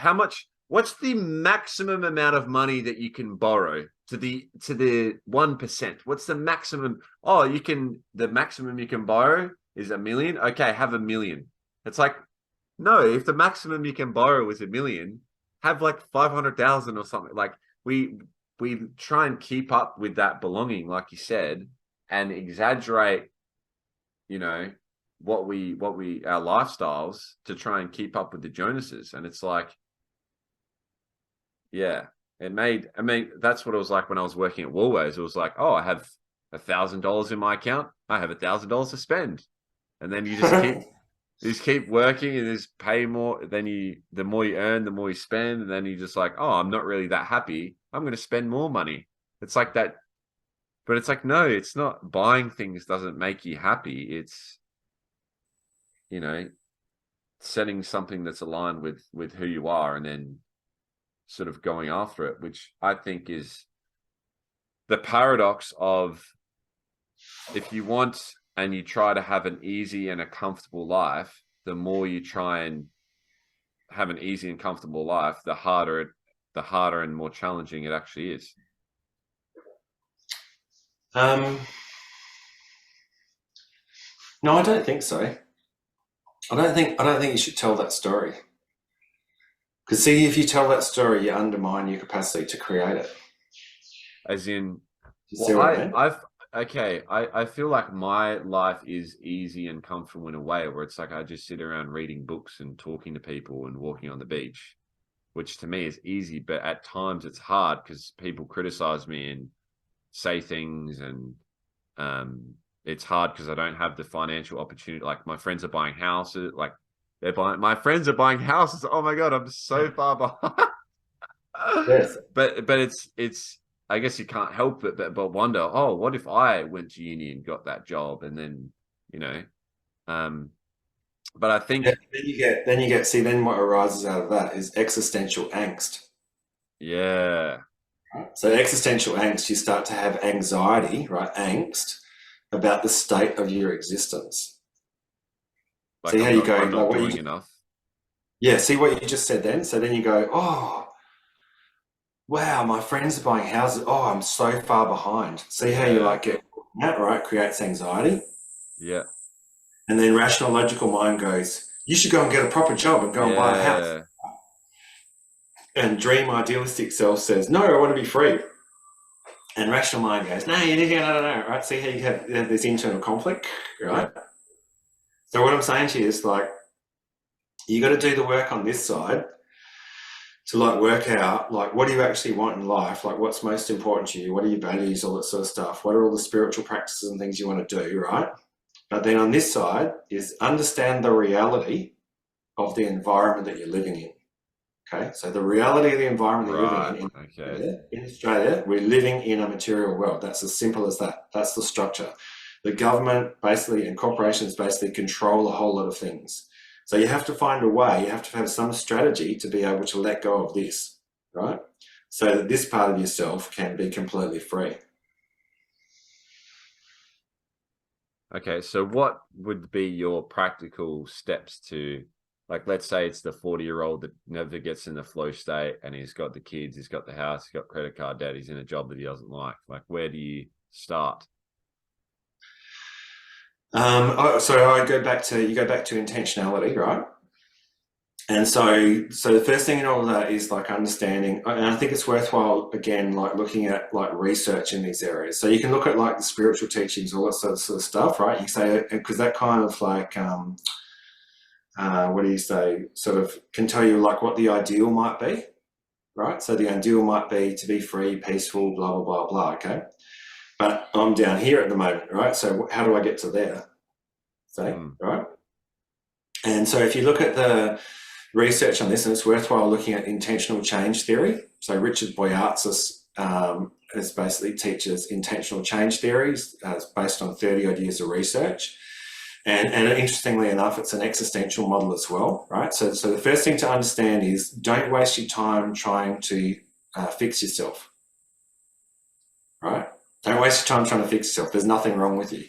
what's the maximum amount of money that you can borrow to the 1%? What's the maximum? Oh, the maximum you can borrow is $1 million. Okay, have $1 million. It's like, no, if the maximum you can borrow is $1 million, have like 500,000 or something. Like, we try and keep up with that belonging, like you said, and exaggerate, you know, what we our lifestyles to try and keep up with the Jonases. And it's like, yeah, I mean, that's what it was like when I was working at Woolworths. It was like, oh, I have $1,000 in my account. I have $1,000 to spend. And then you just keep working and just pay more. Then the more you earn, the more you spend. And then you're just like, oh, I'm not really that happy. I'm going to spend more money. It's like that. But it's like, no, it's not. Buying things doesn't make you happy. It's, you know, setting something that's aligned with who you are and then sort of going after it, which I think is the paradox of, if you want and you try to have an easy and a comfortable life, the more you try and have an easy and comfortable life, the harder and more challenging it actually is. No, I don't think so. I don't think you should tell that story. Because see, if you tell that story, you undermine your capacity to create it. As in, You see what I mean? I feel like my life is easy and comfortable in a way where it's like I just sit around reading books and talking to people and walking on the beach, which to me is easy, but at times it's hard because people criticize me and say things, and it's hard because I don't have the financial opportunity. Like my friends are buying houses, like my friends are buying houses. Oh my God, I'm so far behind. Yes. But it's I guess you can't help it but wonder, oh, what if I went to uni and got that job, and then, you know, but I think Then you get see then what arises out of that is existential angst. yeah, Right? So existential angst, you start to have anxiety, right? Angst about the state of your existence. like See how you go, I'm not like doing enough. yeah, see what you just said then? So then you go, oh, wow, my friends are buying houses. Oh, I'm so far behind. See how you Yeah, like get that, right? Creates anxiety. yeah, And then rational logical mind goes, you should go and get a proper job and go and buy a house. yeah, And dream idealistic self says, no, I want to be free. And rational mind goes, no, you need to go, no, right? See how you have this internal conflict, yeah. right? So what I'm saying to you is like, you got to do the work on this side to like work out like what do you actually want in life, like what's most important to you, what are your values, all that sort of stuff, what are all the spiritual practices and things you want to do, right? But then on this side is understand the reality of the environment that you're living in. Okay, so the reality of the environment that you're Right. living Okay. in Australia, we're living in a material world. That's as simple as that. That's the structure. The government basically and corporations basically control a whole lot of things. So you have to find a way, you have to have some strategy to be able to let go of this, right? So that this part of yourself can be completely free. Okay, so what would be your practical steps to, like, let's say it's the 40-year-old that never gets in the flow state and he's got the kids, he's got the house, he's got credit card debt, he's in a job that he doesn't like. Like, where do you start? So I go back to intentionality, right? And so the first thing in all of that is like understanding, and I think it's worthwhile again, like looking at like research in these areas. So you can look at like the spiritual teachings, all that sort of stuff, right? You say, because that kind of like, what do you say, sort of can tell you like what the ideal might be, right? So the ideal might be to be free, peaceful, blah, blah, blah, blah, okay? But I'm down here at the moment, right? So how do I get to there? Say, right? And so if you look at the research on this, and it's worthwhile looking at intentional change theory. So Richard Boyatzis is basically teaches intentional change theories. It's based on 30 odd years of research. And interestingly enough, it's an existential model as well, right? So the first thing to understand is don't waste your time trying to fix yourself, right? Don't waste your time trying to fix yourself. There's nothing wrong with you.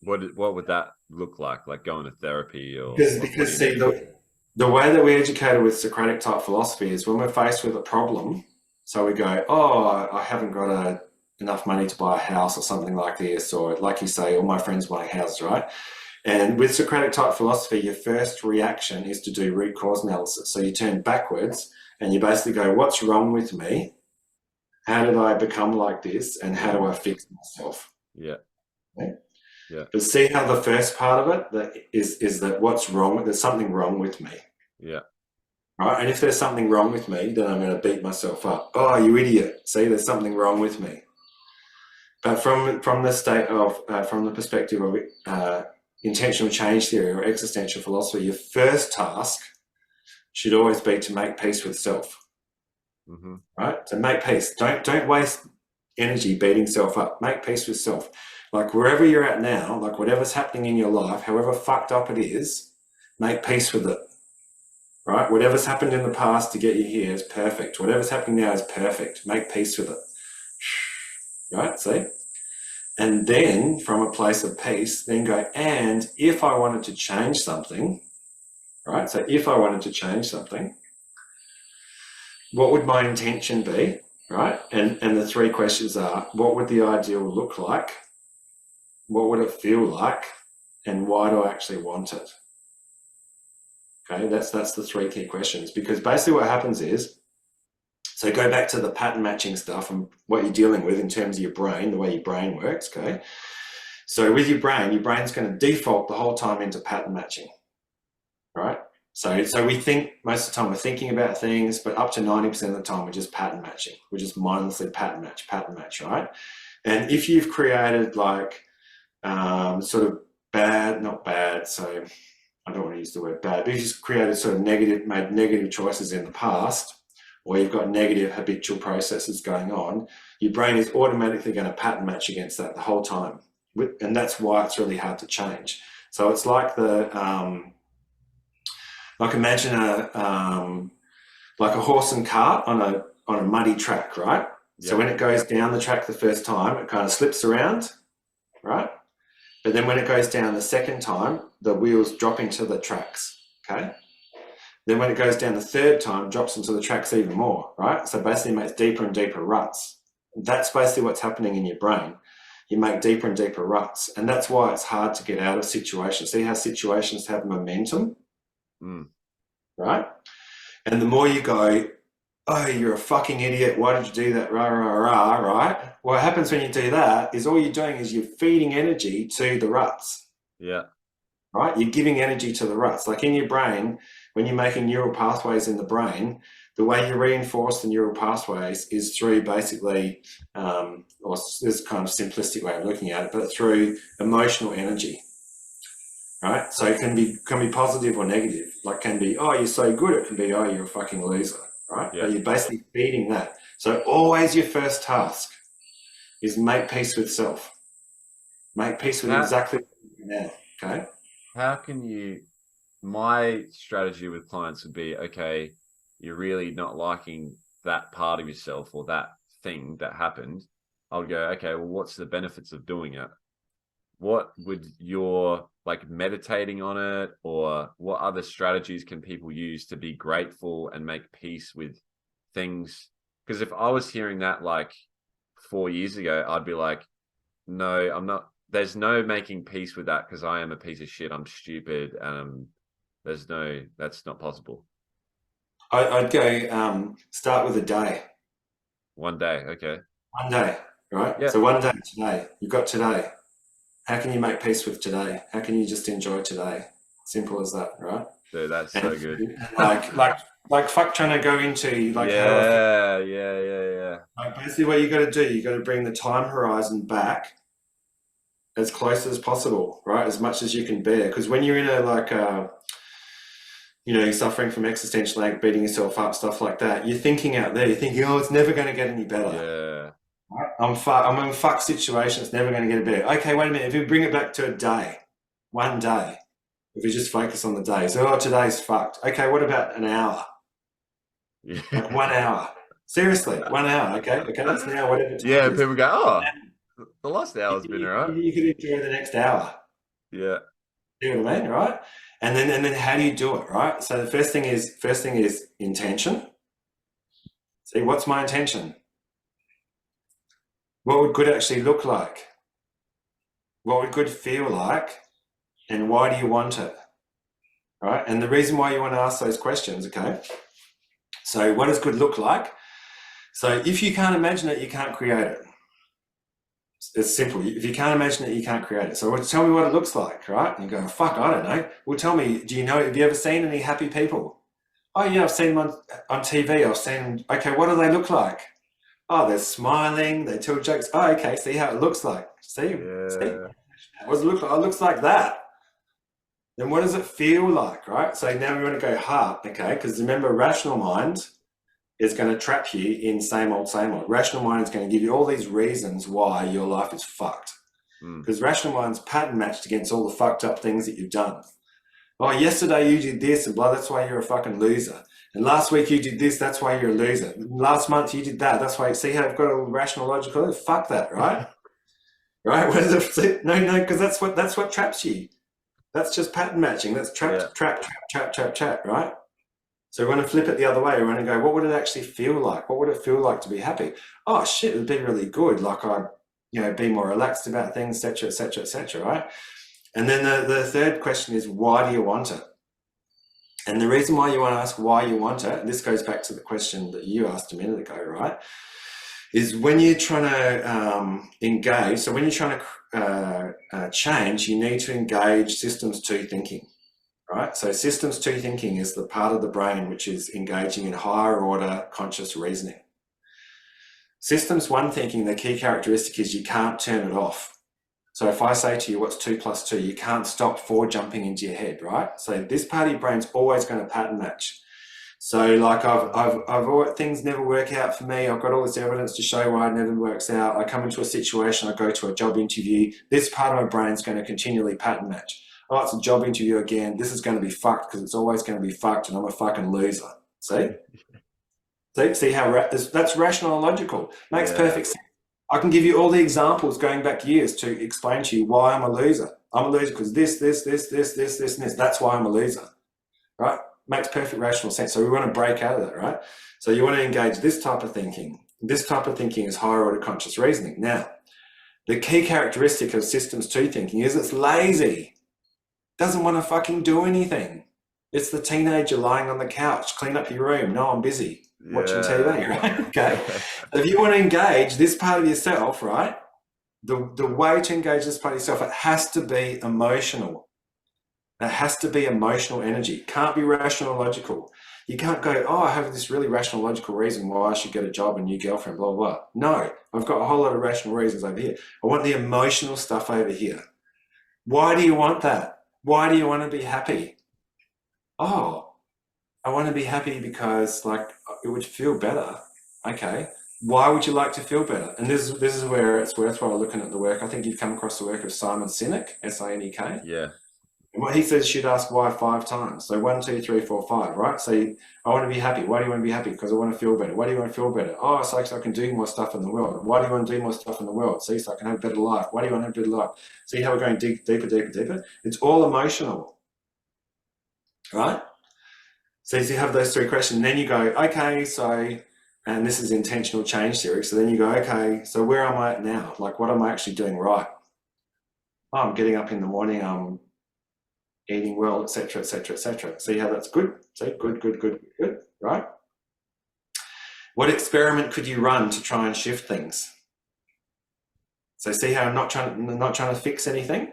What would that look like? Like going to therapy or because see the way that we're educated with Socratic type philosophy is when we're faced with a problem, so we go, oh, I haven't got enough money to buy a house or something like this, or like you say, all my friends buying houses, right? And with Socratic type philosophy, your first reaction is to do root cause analysis. So you turn backwards and you basically go, what's wrong with me? How did I become like this? And how do I fix myself? Yeah. Okay? Yeah. But see how the first part of it is that what's wrong? There's something wrong with me. Yeah. Right. And if there's something wrong with me, then I'm going to beat myself up. Oh, you idiot. See, there's something wrong with me. But from the state of, from the perspective of intentional change theory or existential philosophy, your first task should always be to make peace with self. Mm-hmm. Right? So make peace. Don't waste energy beating self up. Make peace with self. Like wherever you're at now, like whatever's happening in your life, however fucked up it is, make peace with it. Right? Whatever's happened in the past to get you here is perfect. Whatever's happening now is perfect. Make peace with it. Right? See? And then from a place of peace, then go, and if I wanted to change something, right? So if I wanted to change something, what would my intention be, right? And the three questions are, what would the ideal look like? What would it feel like? And why do I actually want it? Okay, that's the three key questions, because basically what happens is, so go back to the pattern matching stuff and what you're dealing with in terms of your brain, the way your brain works, okay? So with your brain's going to default the whole time into pattern matching, right? So we think most of the time we're thinking about things, but up to 90% of the time we're just pattern matching. We're just mindlessly pattern match, right? And if you've created like sort of not bad, so I don't want to use the word bad, but if you've created sort of made negative choices in the past, or you've got negative habitual processes going on, your brain is automatically going to pattern match against that the whole time. And that's why it's really hard to change. So it's like like imagine like a horse and cart on a muddy track, right? Yep. So when it goes down the track the first time, it kind of slips around, right? But then when it goes down the second time, the wheels drop into the tracks, okay? Then when it goes down the third time, it drops into the tracks even more, right? So basically it makes deeper and deeper ruts. That's basically what's happening in your brain. You make deeper and deeper ruts. And that's why it's hard to get out of situations. See how situations have momentum? Right? And the more you go, oh, you're a fucking idiot, why did you do that, rah, rah, rah, right? What happens when you do that is all you're doing is you're feeding energy to the ruts. Yeah. Right? You're giving energy to the ruts. Like in your brain, when you're making neural pathways in the brain, the way you reinforce the neural pathways is through basically, or this is kind of simplistic way of looking at it, but through emotional energy. Right? So it can be positive or negative. Like can be, oh, you're so good. It can be, oh, you're a fucking loser. Right? Yeah. But you're basically feeding that. So always your first task is make peace with self. Make peace with exactly what you're now. Okay? How can you, my strategy with clients would be, okay, you're really not liking that part of yourself or that thing that happened. I'll go, okay, well, what's the benefits of doing it? What would your, like meditating on it, or what other strategies can people use to be grateful and make peace with things? Because if I was hearing that like 4 years ago, I'd be like, no, I'm not. There's no making peace with that because I am a piece of shit. I'm stupid. That's not possible. I'd go start with a day. One day, okay. One day, right? Yeah. So one day today, you've got today. How can you make peace with today? How can you just enjoy today? Simple as that, right? Dude, that's so good. Like fuck trying to go into like yeah. Like basically what you got to do, you got to bring the time horizon back as close as possible, right? As much as you can bear. Because when you're in a you're suffering from existential angst, beating yourself up, stuff like that, you're thinking out there, you're thinking, oh, it's never going to get any better. Yeah. Right? I'm in a fuck situation, it's never going to get better. Okay, wait a minute. If you bring it back to a day, one day, if you just focus on the day, so, oh, today's fucked. Okay, what about an hour? Yeah. Like 1 hour. Seriously, 1 hour, okay? Okay, that's an hour, whatever. Yeah, people go, oh, the last hour's been all right. You could enjoy the next hour. Yeah. You know what I mean, right? And then how do you do it, right? So the first thing is intention. See, what's my intention? What would good actually look like? What would good feel like? And why do you want it? Right? And the reason why you want to ask those questions, okay? So what does good look like? So if you can't imagine it, you can't create it. It's simple. If you can't imagine it, you can't create it. So tell me what it looks like, right? And you go, fuck, I don't know. Well, tell me, have you ever seen any happy people? Oh, yeah, I've seen them on TV. I've seen them. Okay, what do they look like? Oh, they're smiling. They tell jokes. Oh, okay, see how it looks like. See? Yeah. See? What does it look like? Oh, it looks like that. Then what does it feel like, right? So now we want to go heart, okay? Because remember, rational mind is going to trap you in same old, same old. Rational mind is going to give you all these reasons why your life is fucked. Because rational mind's pattern matched against all the fucked up things that you've done. Oh, yesterday you did this and blah, that's why you're a fucking loser. And last week you did this, that's why you're a loser. Last month you did that, that's why, see how I've got a rational logical, fuck that, right? right? No, because that's what traps you. That's just pattern matching. That's trap, right? So we want to flip it the other way. We want to go, what would it actually feel like? What would it feel like to be happy? Oh shit, it would be really good. Like I'd, be more relaxed about things, etc., right? And then the third question is, why do you want it? And the reason why you want to ask why you want it, and this goes back to the question that you asked a minute ago, right? Is when you're trying to engage, so when you're trying to change, you need to engage systems 2 thinking, right? So systems 2 thinking is the part of the brain which is engaging in higher order conscious reasoning. Systems 1 thinking, the key characteristic is you can't turn it off. So if I say to you, what's 2 plus 2, you can't stop 4 jumping into your head, right? So this part of your brain's always going to pattern match. So like things never work out for me. I've got all this evidence to show why it never works out. I come into a situation, I go to a job interview. This part of my brain's going to continually pattern match. Oh, it's a job interview again. This is going to be fucked because it's always going to be fucked and I'm a fucking loser. See? See how that's rational and logical. Makes perfect sense. I can give you all the examples going back years to explain to you why I'm a loser. I'm a loser because this, and this. That's why I'm a loser, right? Makes perfect rational sense. So we want to break out of that, right? So you want to engage this type of thinking. This type of thinking is higher order conscious reasoning. Now, the key characteristic of systems 2 thinking is it's lazy. Doesn't want to fucking do anything. It's the teenager lying on the couch, clean up your room. No, I'm busy. Watching TV, right? Okay. If you want to engage this part of yourself, right? The way to engage this part of yourself, it has to be emotional. It has to be emotional energy. It can't be rational or logical. You can't go, oh, I have this really rational, logical reason why I should get a job, a new girlfriend, blah, blah, blah. No, I've got a whole lot of rational reasons over here. I want the emotional stuff over here. Why do you want that? Why do you want to be happy? Oh, I want to be happy because like it would feel better. Okay. Why would you like to feel better? And this is where it's worthwhile looking at the work. I think you've come across the work of Simon Sinek, Sinek. Yeah. And what he says, you should ask why 5 times. So 1, 2, 3, 4, 5, right? So I want to be happy. Why do you want to be happy? Because I want to feel better. Why do you want to feel better? Oh, so I can do more stuff in the world. Why do you want to do more stuff in the world? See, so I can have a better life. Why do you want to have a better life? See how we're going deeper? It's all emotional, right? So you have those 3 questions, and then you go, okay, so, and this is intentional change theory. So then you go, okay, so where am I at now? Like, what am I actually doing right? Oh, I'm getting up in the morning, I'm eating well, etc. See how that's good? See, good, right? What experiment could you run to try and shift things? So see how I'm not trying to fix anything?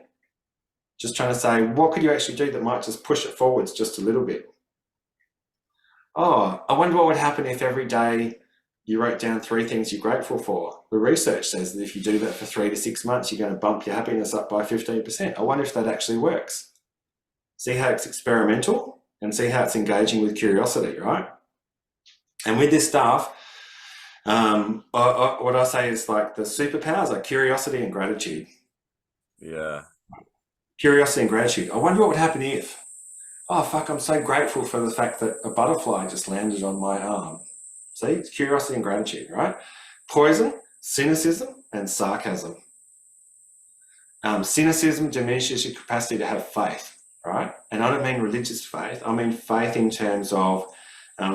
Just trying to say, what could you actually do that might just push it forwards just a little bit? Oh, I wonder what would happen if every day you wrote down 3 things you're grateful for. The research says that if you do that for 3 to 6 months, you're going to bump your happiness up by 15%. I wonder if that actually works. See how it's experimental and see how it's engaging with curiosity, right? And with this stuff, what I say is like the superpowers are curiosity and gratitude. Yeah. Curiosity and gratitude. I wonder what would happen if. Oh, fuck, I'm so grateful for the fact that a butterfly just landed on my arm. See, it's curiosity and gratitude, right? Poison, cynicism, and sarcasm. Cynicism diminishes your capacity to have faith, right? And I don't mean religious faith. I mean faith in terms of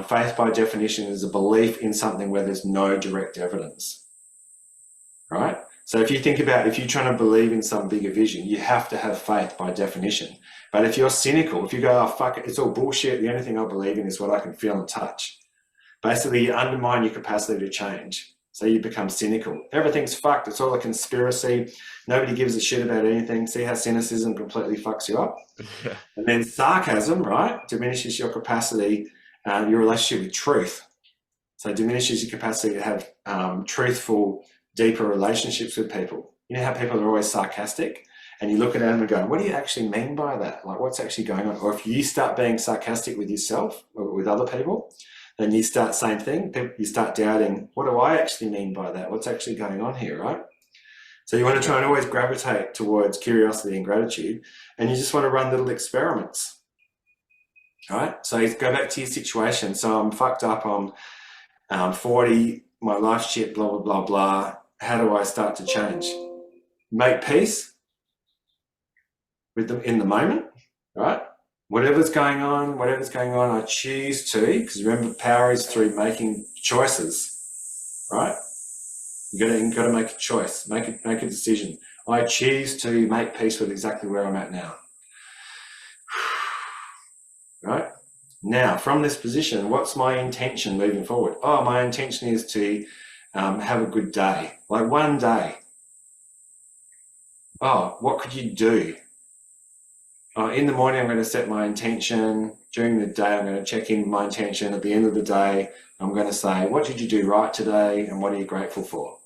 faith by definition is a belief in something where there's no direct evidence, right? So if you think about, if you're trying to believe in some bigger vision, you have to have faith by definition. But if you're cynical, if you go, oh, fuck it, it's all bullshit, the only thing I believe in is what I can feel and touch. Basically, you undermine your capacity to change. So you become cynical. Everything's fucked. It's all a conspiracy. Nobody gives a shit about anything. See how cynicism completely fucks you up? Yeah. And then sarcasm, right, diminishes your capacity, your relationship with truth. So it diminishes your capacity to have truthful, deeper relationships with people. You know how people are always sarcastic? And you look at them and go, what do you actually mean by that? Like, what's actually going on? Or if you start being sarcastic with yourself or with other people, then you start same thing. You start doubting, what do I actually mean by that? What's actually going on here, right? So you want to try and always gravitate towards curiosity and gratitude, and you just want to run little experiments, all right? So you go back to your situation. So I'm fucked up, I'm 40, my life's shit, blah, blah, blah, blah. How do I start to change? make peace with them in the moment, right? Whatever's going on, I choose to, because remember, power is through making choices, right? You got to make a choice, make a decision. I choose to make peace with exactly where I'm at now. Right? Now, from this position, what's my intention moving forward? Oh, my intention is to have a good day, like one day. Oh, what could you do? In the morning, I'm going to set my intention. During the day, I'm going to check in my intention. At the end of the day, I'm going to say, what did you do right today and what are you grateful for?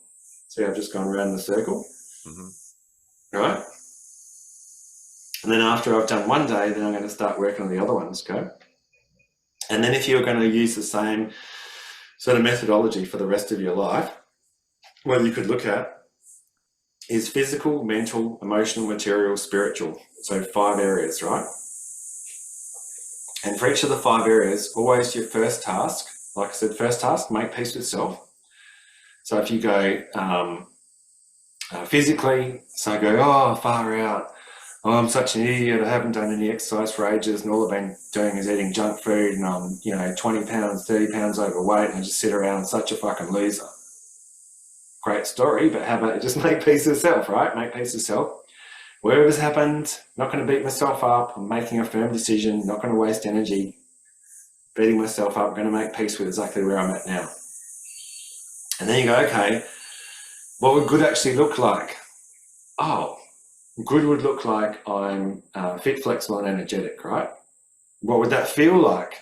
See, I've just gone around the circle. Right? And then after I've done one day, then I'm going to start working on the other ones, okay? And then if you're going to use the same sort of methodology for the rest of your life, what you could look at is physical, mental, emotional, material, spiritual. So 5 areas, right? And for each of the 5 areas, always your first task, like I said, first task, make peace with self. So if you go physically, so go, oh, far out. Oh, I'm such an idiot. I haven't done any exercise for ages and all I've been doing is eating junk food and I'm, 20 pounds, 30 pounds overweight and I just sit around such a fucking loser. Great story, but how about you just make peace with self, right? Make peace with self. Whatever's happened, not going to beat myself up. I'm making a firm decision, not going to waste energy beating myself up. I'm going to make peace with exactly where I'm at now. And then you go, okay, what would good actually look like? Oh, good would look like I'm fit, flexible, and energetic, right? What would that feel like?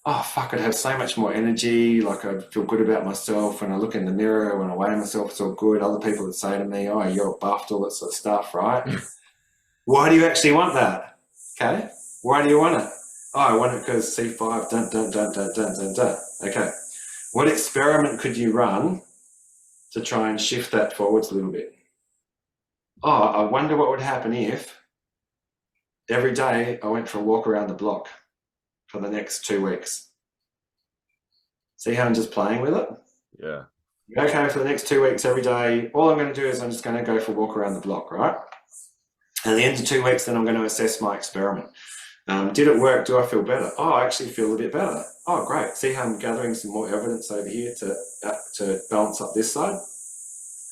Oh, fuck, I'd have so much more energy, like I'd feel good about myself when I look in the mirror, when I weigh myself, it's all good. Other people would say to me, oh, you're buffed, all that sort of stuff, right? Why do you actually want that? Okay, why do you want it? Oh, I want it because C5, dun, dun, dun, dun, dun, dun, dun. Okay, what experiment could you run to try and shift that forwards a little bit? Oh, I wonder what would happen if every day I went for a walk around the block for the next 2 weeks. See how I'm just playing with it? Yeah. Okay, for the next 2 weeks, every day, all I'm going to do is I'm just going to go for a walk around the block, right? And at the end of 2 weeks, then I'm going to assess my experiment. Did it work? Do I feel better? Oh, I actually feel a bit better. Oh, great. See how I'm gathering some more evidence over here to balance up this side?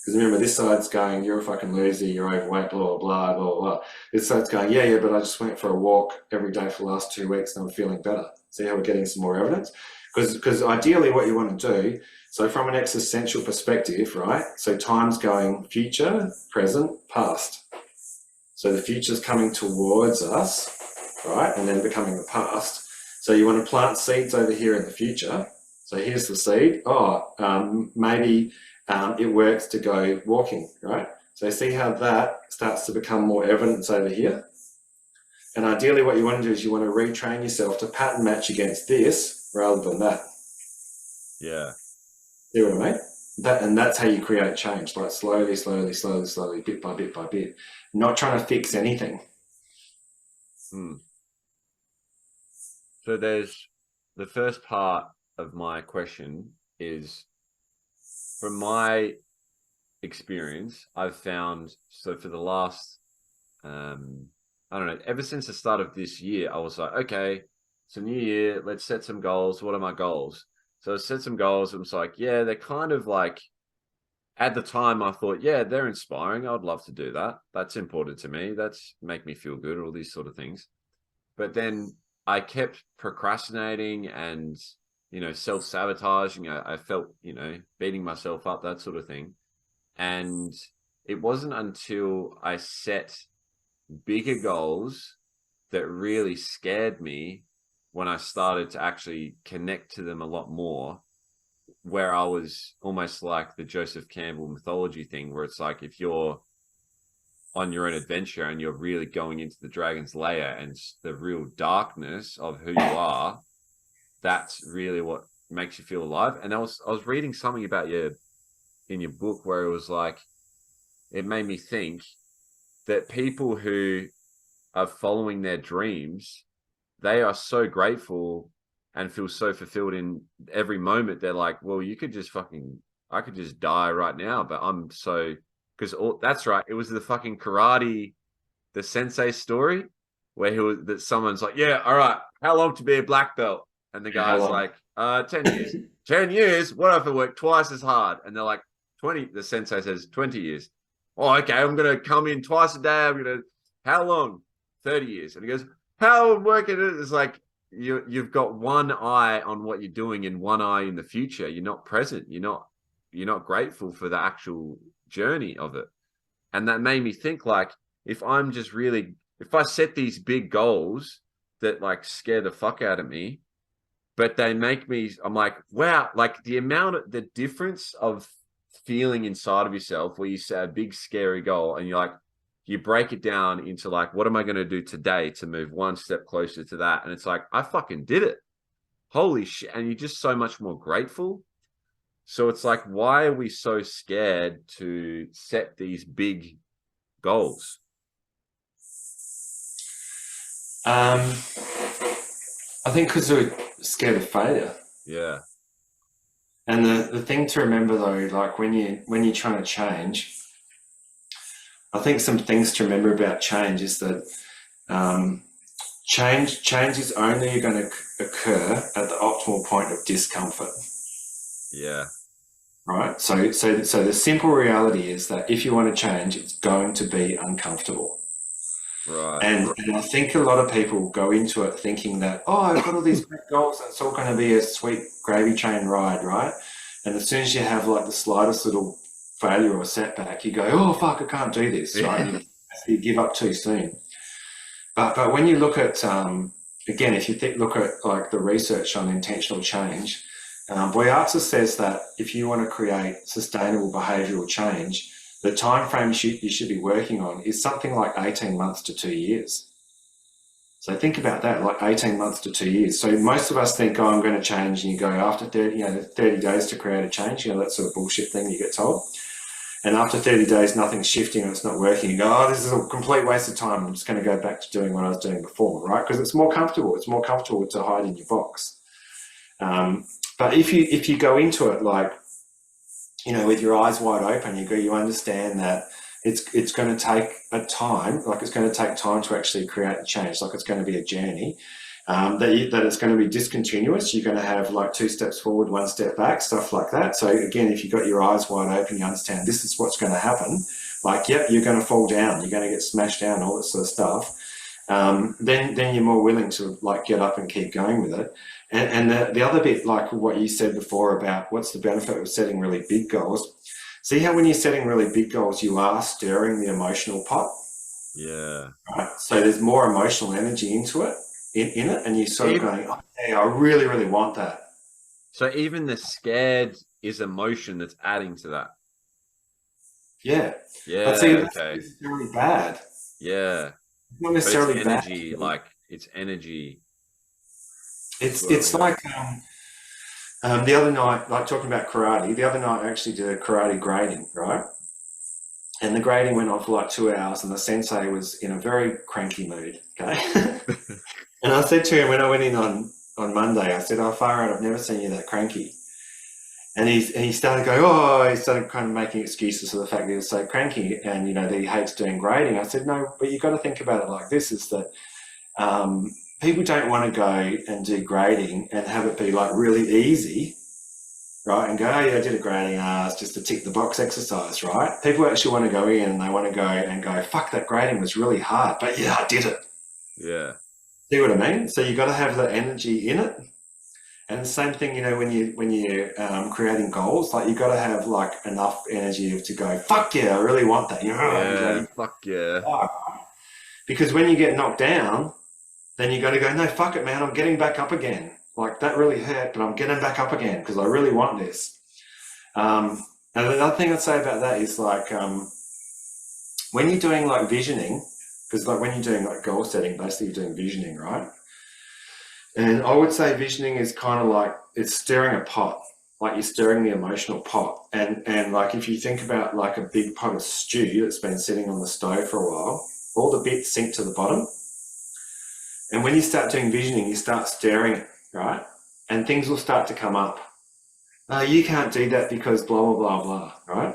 Because remember, this side's going, you're a fucking loser, you're overweight, blah, blah, blah, blah, blah. This side's going, yeah, but I just went for a walk every day for the last 2 weeks and I'm feeling better. See how we're getting some more evidence? Because ideally what you want to do, so from an existential perspective, right? So time's going future, present, past. So the future's coming towards us, right? And then becoming the past. So you want to plant seeds over here in the future. So here's the seed. Oh, maybe it works to go walking, right? So see how that starts to become more evidence over here. And ideally what you want to do is you want to retrain yourself to pattern match against this rather than that. Yeah. See what I mean? That's how you create change, like slowly, slowly, slowly, slowly, bit by bit by bit. Not trying to fix anything. So there's the first part of my question is, from my experience, I've found, so for the last, I don't know, ever since the start of this year, I was like, okay, it's a new year, let's set some goals. What are my goals? So I set some goals and was like, yeah, they're kind of like, at the time I thought, yeah, they're inspiring. I'd love to do that. That's important to me. That's make me feel good, all these sort of things. But then I kept procrastinating and, self-sabotaging. I felt, beating myself up, that sort of thing. And it wasn't until I set bigger goals that really scared me when I started to actually connect to them a lot more, where I was almost like the Joseph Campbell mythology thing, where it's like, if you're on your own adventure and you're really going into the dragon's lair and the real darkness of who you are, that's really what makes you feel alive. And I was reading something about you in your book where it was like, it made me think that people who are following their dreams, they are so grateful and feel so fulfilled in every moment. They're like, well, I could just die right now, but I'm so because that's right. It was the fucking karate, the sensei story where that someone's like, yeah, all right, how long to be a black belt? And the guy's like, 10 years. 10 years? What if I work twice as hard? And they're like, 20. The sensei says 20 years. Oh, okay, I'm going to come in twice a day. How long? 30 years. And he goes, how am I working it? It's like, you've got one eye on what you're doing and one eye in the future. You're not present. You're not grateful for the actual journey of it. And that made me think, like, if I set these big goals that like scare the fuck out of me, but they make me, I'm like, wow, like the difference of feeling inside of yourself where you set a big scary goal and you break it down into like, what am I going to do today to move one step closer to that? And it's like, I fucking did it. Holy shit. And you're just so much more grateful. So it's like, why are we so scared to set these big goals? I think because we're scared of failure. Yeah. And the thing to remember though, like when you're trying to change, I think some things to remember about change is that change is only going to occur at the optimal point of discomfort. Yeah. Right. So the simple reality is that if you want to change, it's going to be uncomfortable. Right. And I think a lot of people go into it thinking that, oh, I've got all these great goals and it's all going to be a sweet gravy train ride, right? And as soon as you have like the slightest little failure or setback, you go, oh, fuck, I can't do this, right? And you give up too soon. But when you look at, again, if you look at like the research on intentional change, Boyartza says that if you want to create sustainable behavioural change, the time frame you should be working on is something like 18 months to 2 years. So think about that, like 18 months to 2 years. So most of us think, oh, I'm going to change, and you go after 30 days to create a change, that sort of bullshit thing you get told. And after 30 days, nothing's shifting and it's not working. You go, oh, this is a complete waste of time. I'm just going to go back to doing what I was doing before, right? Because it's more comfortable. It's more comfortable to hide in your box. But if you go into it like, with your eyes wide open, you understand that it's going to take a time, like it's going to take time to actually create a change, like it's going to be a journey, that it's going to be discontinuous. You're going to have like 2 steps forward, 1 step back, stuff like that. So again, if you've got your eyes wide open, you understand this is what's going to happen. Like, yep, you're going to fall down, you're going to get smashed down, all that sort of stuff. Then you're more willing to like get up and keep going with it. And the other bit, like what you said before about what's the benefit of setting really big goals. See how when you're setting really big goals, you are stirring the emotional pot? Yeah. Right? So there's more emotional energy into it, in it, and you're sort of going, oh, yeah, I really, really want that. So even the scared is emotion that's adding to that. Yeah. Yeah. But see, that's not necessarily bad. Yeah. Not necessarily but it's energy, bad. like it's energy. It's like the other night, like talking about karate, the other night I actually did a karate grading, right? And the grading went on for like 2 hours and the sensei was in a very cranky mood, okay? And I said to him when I went in on Monday, I said, oh, far out, I've never seen you that cranky. And he started going, he started kind of making excuses for the fact that he was so cranky and, that he hates doing grading. I said, no, but you've got to think about it like this, is that people don't want to go and do grading and have it be like really easy, right? And go, oh yeah, I did a grading, it's just a tick the box exercise, right? People actually want to go in and they want to go, fuck, that grading was really hard, but yeah, I did it. Yeah. See what I mean? So you got to have the energy in it. And the same thing, when you're creating goals, like you got to have like enough energy to go, fuck yeah, I really want that. Yeah, fuck yeah. Because when you get knocked down, then you got to go, no, fuck it, man, I'm getting back up again. Like that really hurt, but I'm getting back up again because I really want this. And another thing I'd say about that is like when you're doing like visioning, because like when you're doing like goal setting, basically you're doing visioning, right? And I would say visioning is kind of like it's stirring a pot, like you're stirring the emotional pot. And like if you think about like a big pot of stew that's been sitting on the stove for a while, all the bits sink to the bottom. And when you start doing visioning, you start stirring it, right? And things will start to come up. No, you can't do that because blah, blah, blah, blah, right?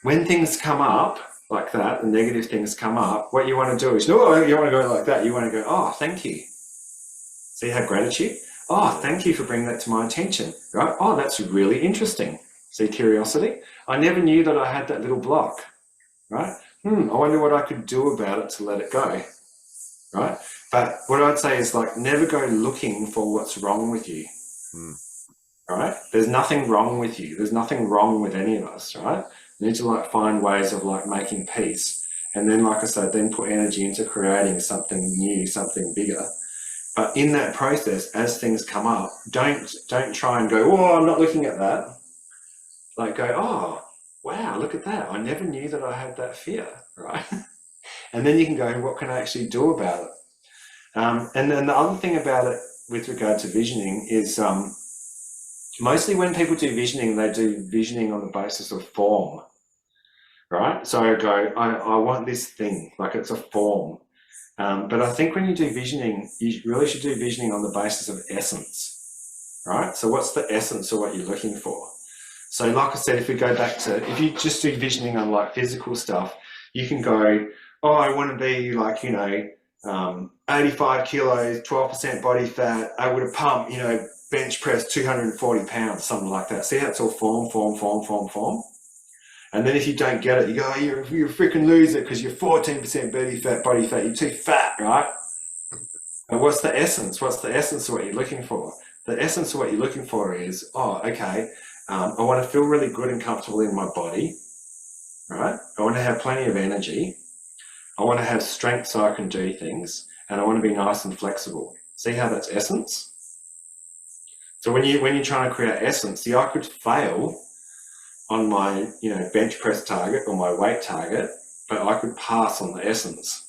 when things come up like that, the negative things come up, what you want to do is, no, you want to go like that. You want to go, oh, thank you. See how gratitude? Oh, thank you for bringing that to my attention, right? Oh, that's really interesting. See curiosity? I never knew that I had that little block, right? I wonder what I could do about it to let it go, right? But what I'd say is like, never go looking for what's wrong with you, right? There's nothing wrong with you. There's nothing wrong with any of us, right? You need to like find ways of like making peace. And then, like I said, then put energy into creating something new, something bigger. But in that process, as things come up, don't try and go, oh, I'm not looking at that. Like go, oh, wow, look at that. I never knew that I had that fear, right? And then you can go, what can I actually do about it? And then the other thing about it with regard to visioning is mostly when people do visioning, they do visioning on the basis of form, right? So I go, I want this thing, like it's a form. But I think when you do visioning, you really should do visioning on the basis of essence, right? So what's the essence of what you're looking for? So like I said, if we go back to, if you just do visioning on like physical stuff, you can go, oh, I want to be like, 85 kilos, 12% body fat, able to pump, bench press 240 pounds, something like that. See how it's all form. And then if you don't get it, you go, oh, you're a freaking loser because you're 14% body fat, you're too fat, right? And what's the essence? What's the essence of what you're looking for? The essence of what you're looking for is, oh, okay, I want to feel really good and comfortable in my body, right? I want to have plenty of energy. I want to have strength so I can do things, and I want to be nice and flexible. See how that's essence? So when you're trying to create essence, I could fail on my bench press target or my weight target, but I could pass on the essence.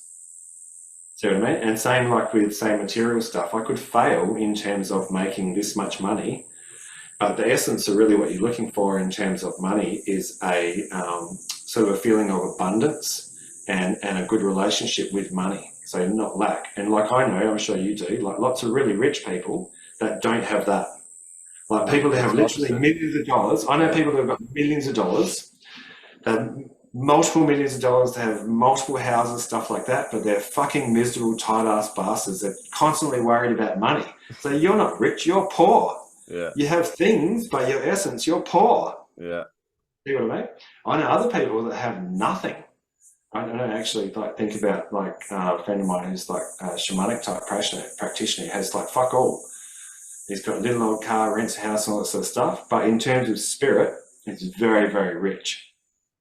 See what I mean? And same like with say material stuff, I could fail in terms of making this much money, but the essence of really what you're looking for in terms of money is a sort of a feeling of abundance and a good relationship with money. So not lack. And like I know, I'm sure you do, like lots of really rich people that don't have that. Like people that have literally millions of dollars. I know people that have got millions of dollars, multiple millions of dollars, they have multiple houses, stuff like that, but they're fucking miserable, tight-ass bastards. They're constantly worried about money. So you're not rich, you're poor. Yeah. You have things, but your essence, you're poor. Yeah. See what I mean? I know other people that have nothing. I don't actually like think about like a friend of mine who's like a shamanic type practitioner who has like fuck all. He's got a little old car, rents a house, and all that sort of stuff. But in terms of spirit, it's very, very rich.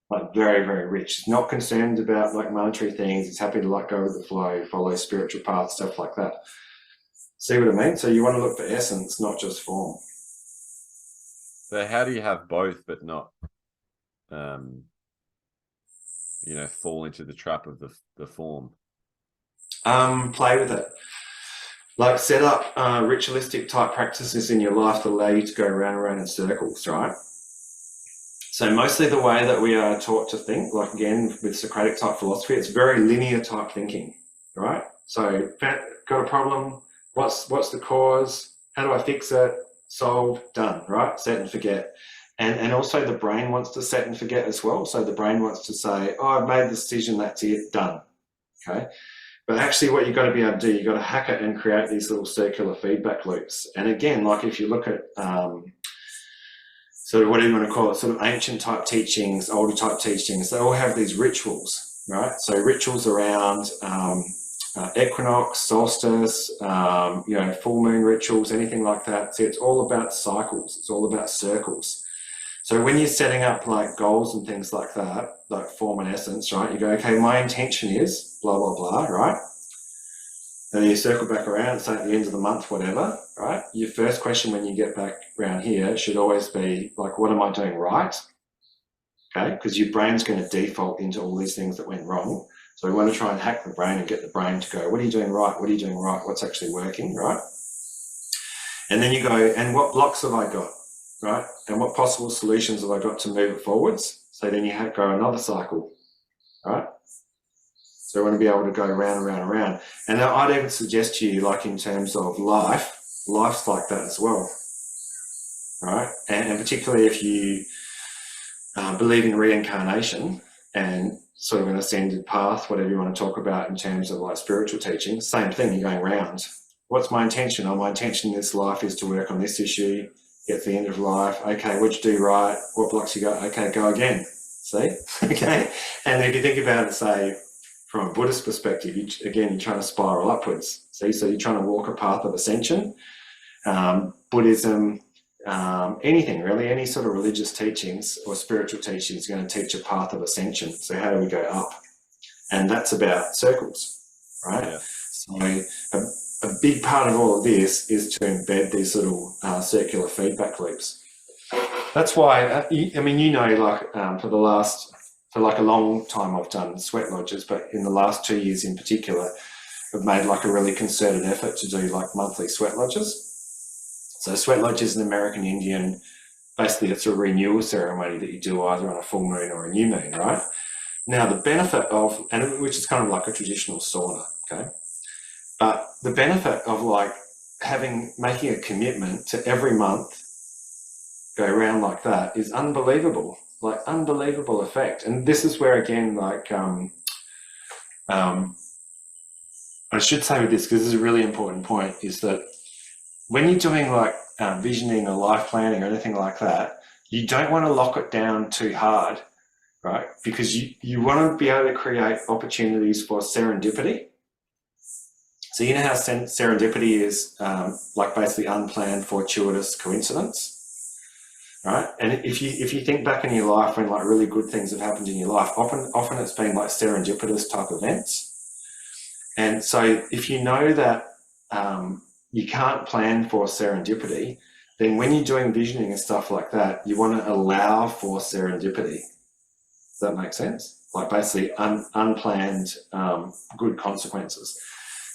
Like very, very rich. He's not concerned about like monetary things. He's happy to like go with the flow, follow spiritual paths, stuff like that. See what I mean? So you want to look for essence, not just form. So how do you have both but not fall into the trap of the form? Play with it. Like set up ritualistic type practices in your life that allow you to go round and round in circles, right? So mostly the way that we are taught to think, like again with Socratic type philosophy, it's very linear type thinking, right? So got a problem, what's the cause, how do I fix it, solve, done, right? Set and forget. And also the brain wants to set and forget as well. So the brain wants to say, oh, I've made the decision, that's it, done, okay? But actually what you've got to be able to do, you've got to hack it and create these little circular feedback loops. And again, like if you look at sort of what do you want to call it, sort of ancient type teachings, older type teachings, they all have these rituals, right? So rituals around equinox, solstice, full moon rituals, anything like that. See, it's all about cycles. It's all about circles. So when you're setting up like goals and things like that, like form and essence, right? You go, okay, my intention is blah, blah, blah, right? And then you circle back around, say at the end of the month, whatever, right? Your first question when you get back around here should always be like, what am I doing right? Okay, because your brain's going to default into all these things that went wrong. So we want to try and hack the brain and get the brain to go, what are you doing right? What are you doing right? What's actually working, right? And then you go, and what blocks have I got, right? And what possible solutions have I got to move it forwards? So then you have to go another cycle, right? So we want to be able to go round and round and round. And I'd even suggest to you, like in terms of life's like that as well, right? And particularly if you believe in reincarnation and sort of an ascended path, whatever you want to talk about in terms of like spiritual teaching, same thing, you're going round. What's my intention? Oh, my intention in this life is to work on this issue, get to the end of life. Okay, what'd you do right? What blocks you got? Okay, go again. See? Okay. And if you think about it, say, from a Buddhist perspective, you're trying to spiral upwards. See, so you're trying to walk a path of ascension. Buddhism, anything really, any sort of religious teachings or spiritual teaching is going to teach a path of ascension. So how do we go up? And that's about circles, right? Yeah. So a big part of all of this is to embed these little circular feedback loops. That's why, like for like a long time I've done sweat lodges, but in the last 2 years in particular, I've made like a really concerted effort to do like monthly sweat lodges. So sweat lodge is an American Indian, basically it's a renewal ceremony that you do either on a full moon or a new moon, right? Now the benefit of, and which is kind of like a traditional sauna, okay? But the benefit of like making a commitment to every month go around like that is unbelievable, like unbelievable effect. And this is where again, like, I should say with this, because this is a really important point, is that when you're doing like visioning or life planning or anything like that, you don't want to lock it down too hard, right? Because you want to be able to create opportunities for serendipity. So you know how serendipity is like basically unplanned, fortuitous coincidence, right? And if you think back in your life when like really good things have happened in your life, often it's been like serendipitous type events. And so if you know that you can't plan for serendipity, then when you're doing visioning and stuff like that, you want to allow for serendipity. Does that make sense? Like basically unplanned good consequences.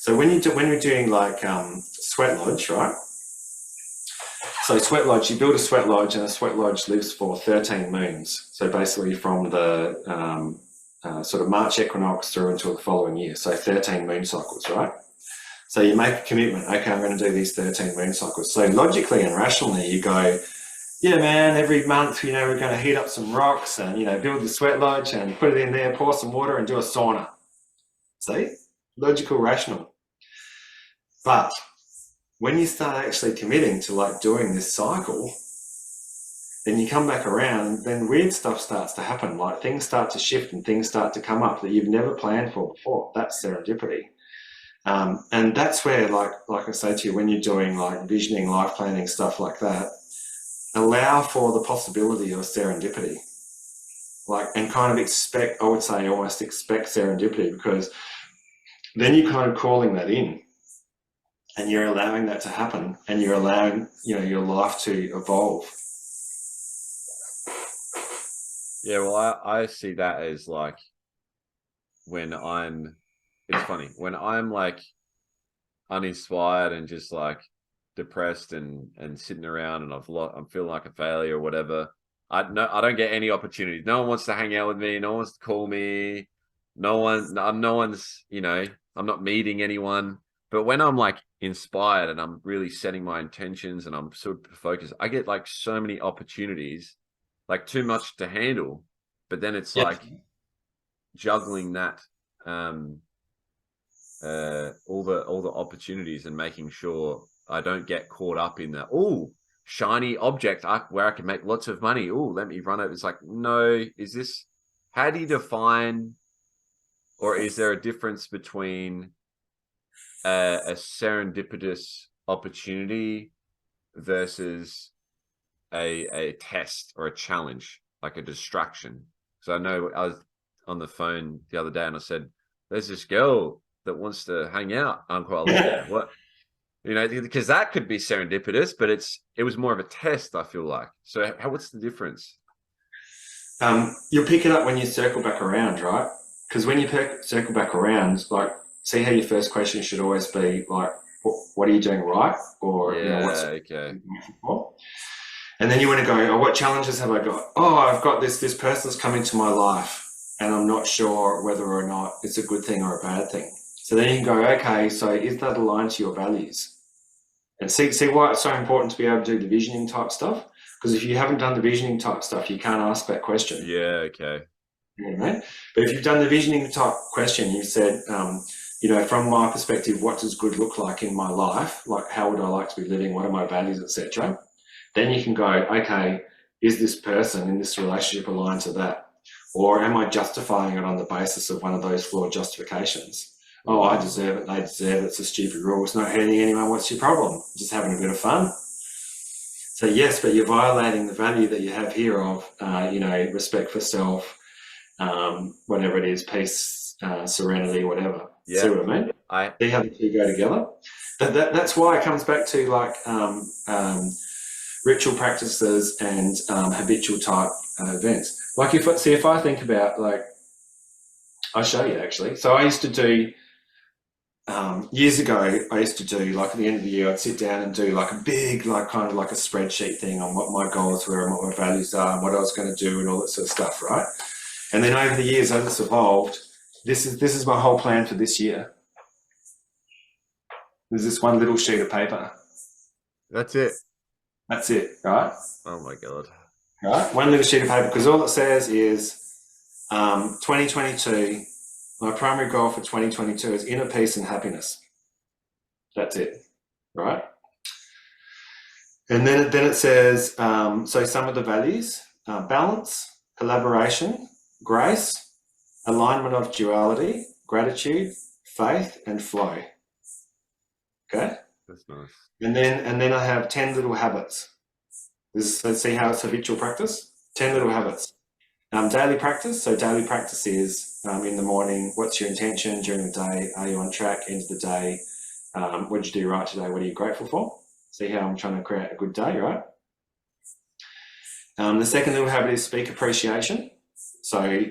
So when we're doing like sweat lodge, right? So sweat lodge, you build a sweat lodge, and a sweat lodge lives for 13 moons. So basically from the sort of March equinox through until the following year. So 13 moon cycles, right? So you make a commitment, okay, I'm going to do these 13 moon cycles. So logically and rationally you go, yeah, man, every month, we're going to heat up some rocks and, build the sweat lodge and put it in there, pour some water and do a sauna. See? Logical, rational. But when you start actually committing to like doing this cycle, then you come back around and then weird stuff starts to happen. Like things start to shift and things start to come up that you've never planned for before. That's serendipity. And that's where, like I say to you, when you're doing like visioning, life planning, stuff like that, allow for the possibility of serendipity. Like, and kind of expect, I would say almost expect serendipity, because then you're kind of calling that in and you're allowing that to happen and you're allowing, your life to evolve. Yeah, well, I see that as like it's funny, when I'm like uninspired and just like depressed and sitting around and I'm feeling like a failure or whatever, I don't get any opportunities. No one wants to hang out with me. No one wants to call me. No one's, I'm not meeting anyone. But when I'm like inspired and I'm really setting my intentions and I'm sort of focused, I get like so many opportunities, like too much to handle. But then it's like juggling that, all the opportunities and making sure I don't get caught up in the shiny object where I can make lots of money. Let me run it. It's like, no, how do you define, or is there a difference between a serendipitous opportunity versus a test or a challenge, like a distraction? So I know I was on the phone the other day and I said, there's this girl that wants to hang out. I'm quite like, what? Because that could be serendipitous, but it was more of a test, I feel like. So what's the difference? You'll pick it up when you circle back around, right? Because when you circle back around, like, see how your first question should always be like, what are you doing right? Or, what's okay. And then you want to go, what challenges have I got? I've got this person's come into my life and I'm not sure whether or not it's a good thing or a bad thing. So then you can go, okay, so is that aligned to your values? And see why it's so important to be able to do the visioning type stuff? Because if you haven't done the visioning type stuff, you can't ask that question. Yeah, okay. You know what I mean? But if you've done the visioning type question, you said, you know, from my perspective, what does good look like in my life? Like, how would I like to be living? What are my values, etc. Then you can go, okay, is this person in this relationship aligned to that? Or am I justifying it on the basis of one of those flawed justifications? Oh, I deserve it, they deserve it, it's a stupid rule, it's not hurting anyone, what's your problem? Just having a bit of fun. So yes, but you're violating the value that you have here of, you know, respect for self, whatever it is, peace, serenity, whatever. Yeah. See what I mean? See how the two go together? That's why it comes back to like ritual practices and habitual type events. Like if I think about, like, I'll show you actually. So I used to do, years ago, I used to do, like, at the end of the year, I'd sit down and do like a big, like, kind of like a spreadsheet thing on what my goals were and what my values are and what I was going to do and all that sort of stuff, right? And then over the years, as it's evolved, this is my whole plan for this year. There's this one little sheet of paper. That's it. That's it, right? Oh my God. Right? One little sheet of paper, because all it says is 2022, my primary goal for 2022 is inner peace and happiness. That's it, right? And then it says, so some of the values, balance, collaboration, grace, alignment of duality, gratitude, faith, and flow. Okay? That's nice. And then I have 10 little habits. Let's see how it's habitual practice. 10 little habits. Daily practice. So daily practice is in the morning, what's your intention during the day? Are you on track? End of the day. What did you do right today? What are you grateful for? See how I'm trying to create a good day, right? The second little habit is speak appreciation. So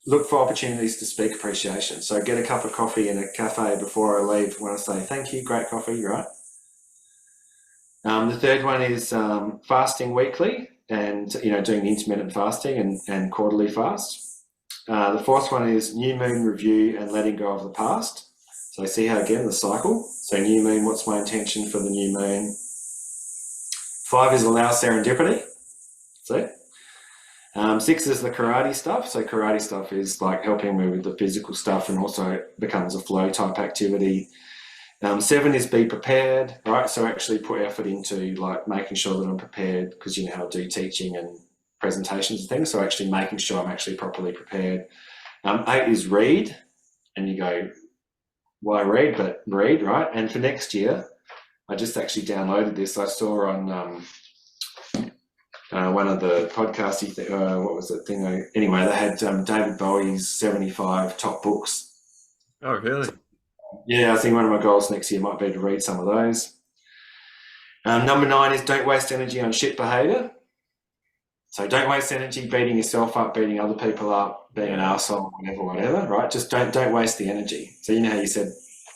look for opportunities to speak appreciation. So get a cup of coffee in a cafe before I leave when I say, thank you, great coffee, right? The third one is fasting weekly and, you know, doing intermittent fasting and quarterly fast. The fourth one is new moon review and letting go of the past. So see how, again, the cycle. So new moon, what's my intention for the new moon? 5 is allow serendipity. See? 6 is the karate stuff. So karate stuff is like helping me with the physical stuff and also becomes a flow type activity. 7 is be prepared, right? So actually put effort into like making sure that I'm prepared, because you know how I do teaching and presentations and things. So actually making sure I'm actually properly prepared. 8 is read, and you go, why read? But read, right? And for next year, I just actually downloaded this. I saw on one of the podcasty, what was that thing? Anyway, they had David Bowie's 75 top books. Oh, really? Yeah, I think one of my goals next year might be to read some of those. Number 9 is don't waste energy on shit behaviour. So don't waste energy beating yourself up, beating other people up, being an arsehole, whatever, right? Just don't waste the energy. So you know how you said,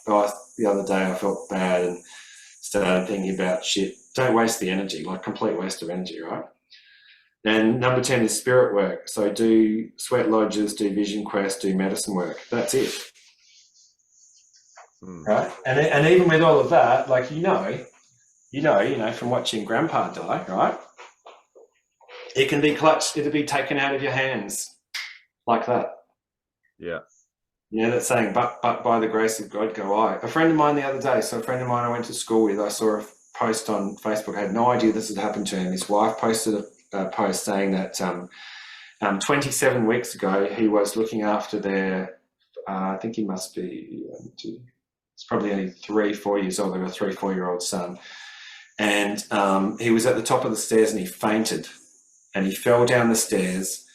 oh, the other day I felt bad and started thinking about shit. Don't waste the energy, like complete waste of energy, right? And number 10 is spirit work. So do sweat lodges, do vision quest, do medicine work. That's it. Right? And even with all of that, like, you know, from watching Grandpa die, right? It can be clutched, it'll be taken out of your hands like that. Yeah. Yeah, that's saying, but by the grace of God go I. A friend of mine the other day, so a friend of mine I went to school with, I saw a post on Facebook. I had no idea this had happened to him. His wife posted a post saying that 27 weeks ago, he was looking after their, I think he must be, it's probably only 3-4 years old. They've got a 3-4-year-old son. And he was at the top of the stairs and he fainted. And he fell down the stairs,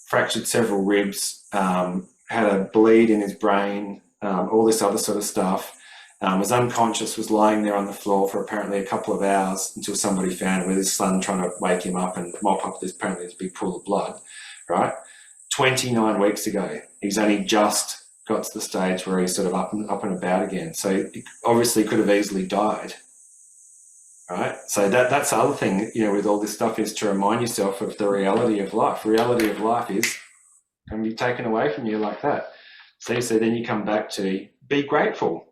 fractured several ribs, had a bleed in his brain, all this other sort of stuff. Was unconscious, was lying there on the floor for apparently a couple of hours until somebody found him with his son trying to wake him up and mop up this big pool of blood, right? 29 weeks ago, he's only just got to the stage where he's sort of up and about again. So he obviously could have easily died, right? So that's the other thing, you know, with all this stuff, is to remind yourself of the reality of life. Reality of life is can be taken away from you like that. So then you come back to be grateful.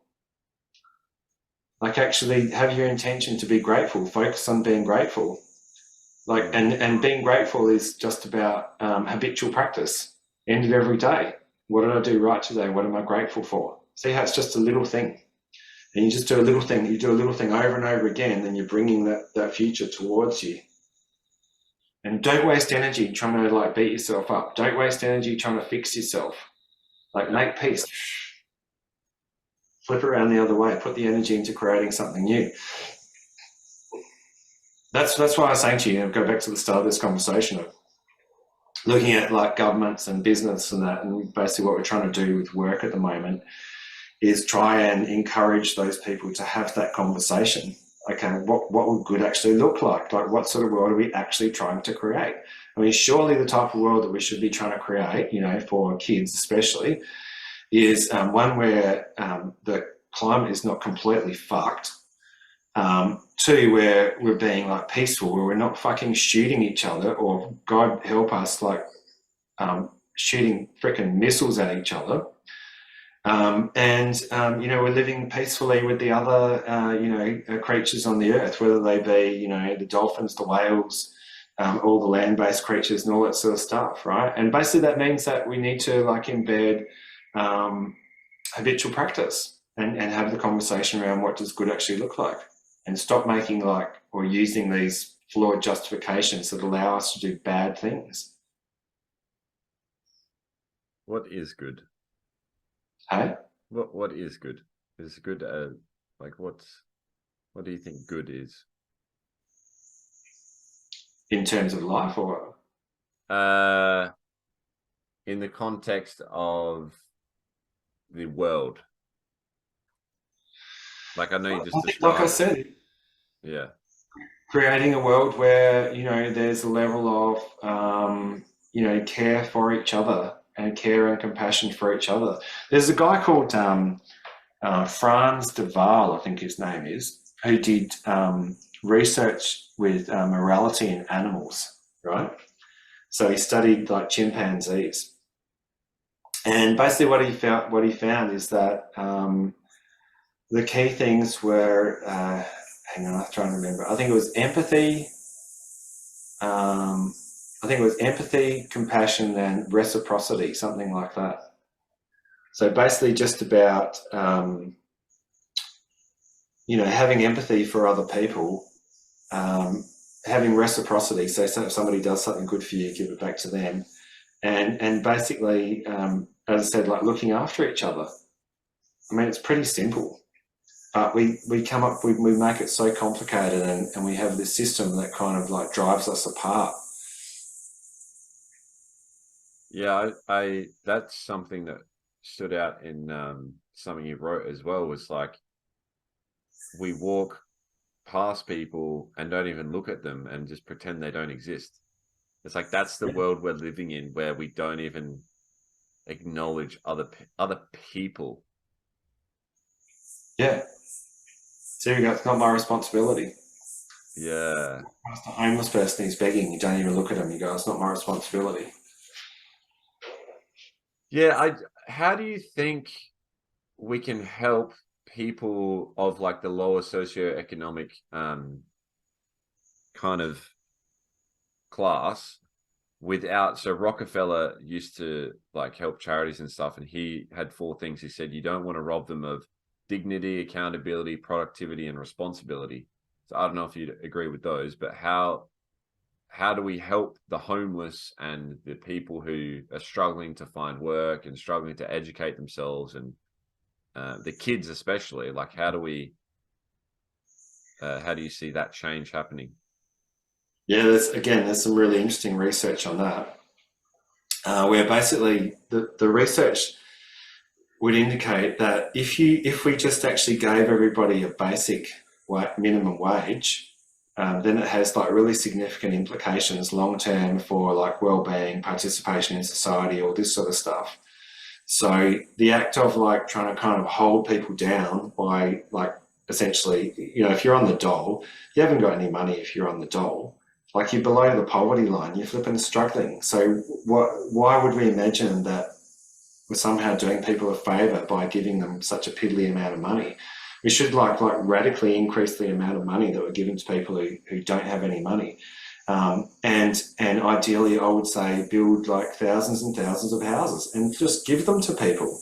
Like actually have your intention to be grateful, focus on being grateful. Like, and being grateful is just about habitual practice. End of every day. What did I do right today? What am I grateful for? See how it's just a little thing. And you just do a little thing, you do a little thing over and over again, then you're bringing that future towards you. And don't waste energy trying to like beat yourself up. Don't waste energy trying to fix yourself. Like make peace. Flip it around the other way. Put the energy into creating something new. That's why I was saying to you, go back to the start of this conversation of looking at like governments and business and that, and basically what we're trying to do with work at the moment is try and encourage those people to have that conversation. Okay, what would good actually look like? Like what sort of world are we actually trying to create? I mean, surely the type of world that we should be trying to create, you know, for kids especially, is one where the climate is not completely fucked. Two, where we're being like peaceful, where we're not fucking shooting each other, or God help us, like shooting freaking missiles at each other. You know, we're living peacefully with the other, you know, creatures on the earth, whether they be, you know, the dolphins, the whales, all the land-based creatures and all that sort of stuff, right? And basically that means that we need to like embed habitual practice and have the conversation around what does good actually look like, and stop making like, or using these flawed justifications that allow us to do bad things. What is good? Hey? What is good? Is good like what do you think good is? In terms of life, or in the context of the world. Like I know you just described. like I said, yeah, creating a world where, you know, there's a level of you know, care for each other and care and compassion for each other. There's a guy called Franz de Waal, I think his name is, who did research with morality in animals, right? So he studied like chimpanzees, and basically what he found is that the key things were hang on, I'm trying to remember. I think it was empathy. I think it was empathy, compassion, and reciprocity, something like that. So basically just about, you know, having empathy for other people, having reciprocity. So if somebody does something good for you, give it back to them. And basically, as I said, like looking after each other. I mean, it's pretty simple, but we make it so complicated, and we have this system that kind of like drives us apart. Yeah, I that's something that stood out in something you wrote as well, was like we walk past people and don't even look at them and just pretend they don't exist. It's like that's the world we're living in, where we don't even acknowledge other people. Yeah. So here we go. It's not my responsibility. Yeah. It's the homeless person who's begging. You don't even look at him. You go, it's not my responsibility. Yeah. How do you think we can help people of like the lower socioeconomic kind of class without, so Rockefeller used to like help charities and stuff, and he had 4 things. He said you don't want to rob them of dignity, accountability, productivity, and responsibility. So I don't know if you'd agree with those, but how do we help the homeless and the people who are struggling to find work and struggling to educate themselves, and the kids especially? Like how do you see that change happening? Yeah, there's some really interesting research on that, where basically the research would indicate that if we just actually gave everybody a basic minimum wage, then it has like really significant implications long term for like well-being, participation in society, all this sort of stuff. So the act of like trying to kind of hold people down by like essentially, you know, if you're on the dole, you haven't got any money. If you're on the dole, like you're below the poverty line, you're flipping struggling. So why would we imagine that we're somehow doing people a favour by giving them such a piddly amount of money? We should like radically increase the amount of money that we're giving to people who don't have any money. And ideally, I would say build like thousands and thousands of houses and just give them to people,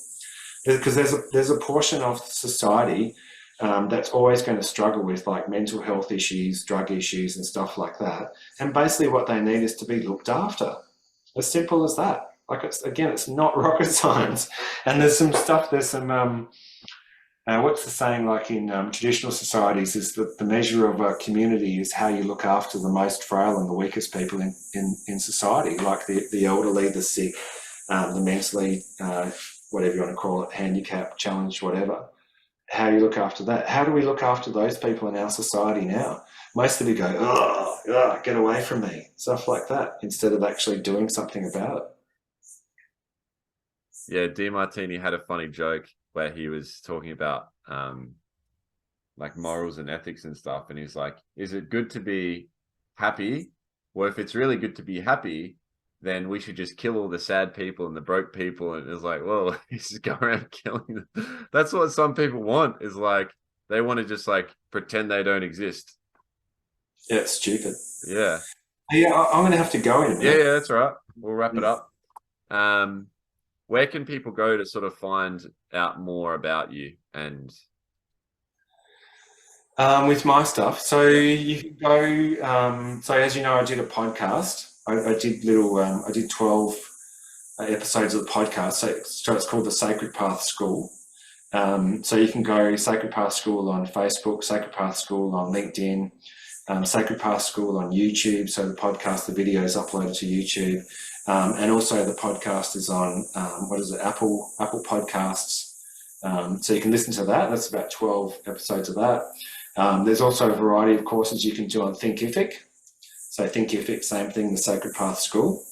because there's a portion of society that's always going to struggle with like mental health issues, drug issues, and stuff like that. And basically, what they need is to be looked after. As simple as that. Like it's not rocket science. And there's some stuff. There's some. What's the saying, like in traditional societies, is that the measure of a community is how you look after the most frail and the weakest people in society, like the elderly, the sick, the mentally, whatever you want to call it, handicapped, challenged, whatever. How do you look after that? How do we look after those people in our society now? Most of you go, oh, get away from me, stuff like that, instead of actually doing something about it. Yeah, DeMartini had a funny joke where he was talking about like morals and ethics and stuff, and he's like, is it good to be happy? Well, if it's really good to be happy, then we should just kill all the sad people and the broke people. And it's like, well, you just go around killing them. That's what some people want, is like they want to just like pretend they don't exist. Yeah, it's stupid. Yeah. Yeah, I'm going to have to go in a minute. Yeah, that's all right. We'll wrap it up. Where can people go to sort of find out more about you and with my stuff? So you can go. So as you know, I did a podcast. I did 12 episodes of the podcast. So it's called the Sacred Path School. So you can go Sacred Path School on Facebook, Sacred Path School on LinkedIn, Sacred Path School on YouTube. So the podcast, the video is uploaded to YouTube. And also the podcast is on, Apple Podcasts. So you can listen to that. That's about 12 episodes of that. There's also a variety of courses you can do on Thinkific. So Thinkific, same thing, the Sacred Path School.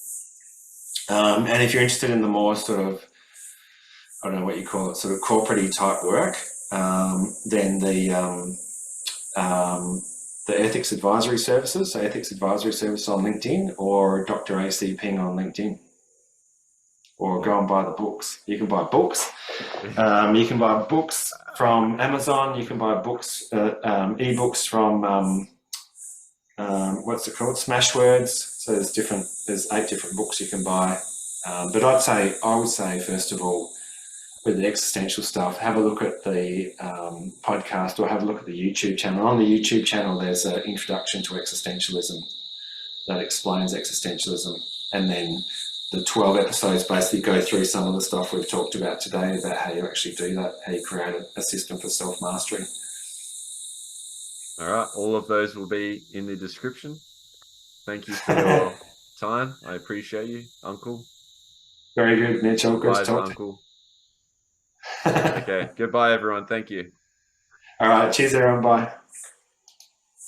And if you're interested in the more sort of, I don't know what you call it, sort of corporate-y type work, then the Ethics Advisory Services, so Ethics Advisory Service on LinkedIn, or Dr. AC Ping on LinkedIn, or go and buy the books. You can buy books. You can buy books from Amazon. You can buy books, ebooks from what's it called? Smashwords. So there's 8 different books you can buy. But I would say first of all, with the existential stuff, have a look at the podcast, or have a look at the YouTube channel. On the YouTube channel, there's an introduction to existentialism that explains existentialism, and then the 12 episodes basically go through some of the stuff we've talked about today about how you actually do that, how you create a system for self-mastery. All right, all of those will be in the description. Thank you for your time. I appreciate you, Uncle. Very good, Mitch. All good to talk to. Uncle. Okay, goodbye, everyone. Thank you. All right, cheers, everyone. Bye.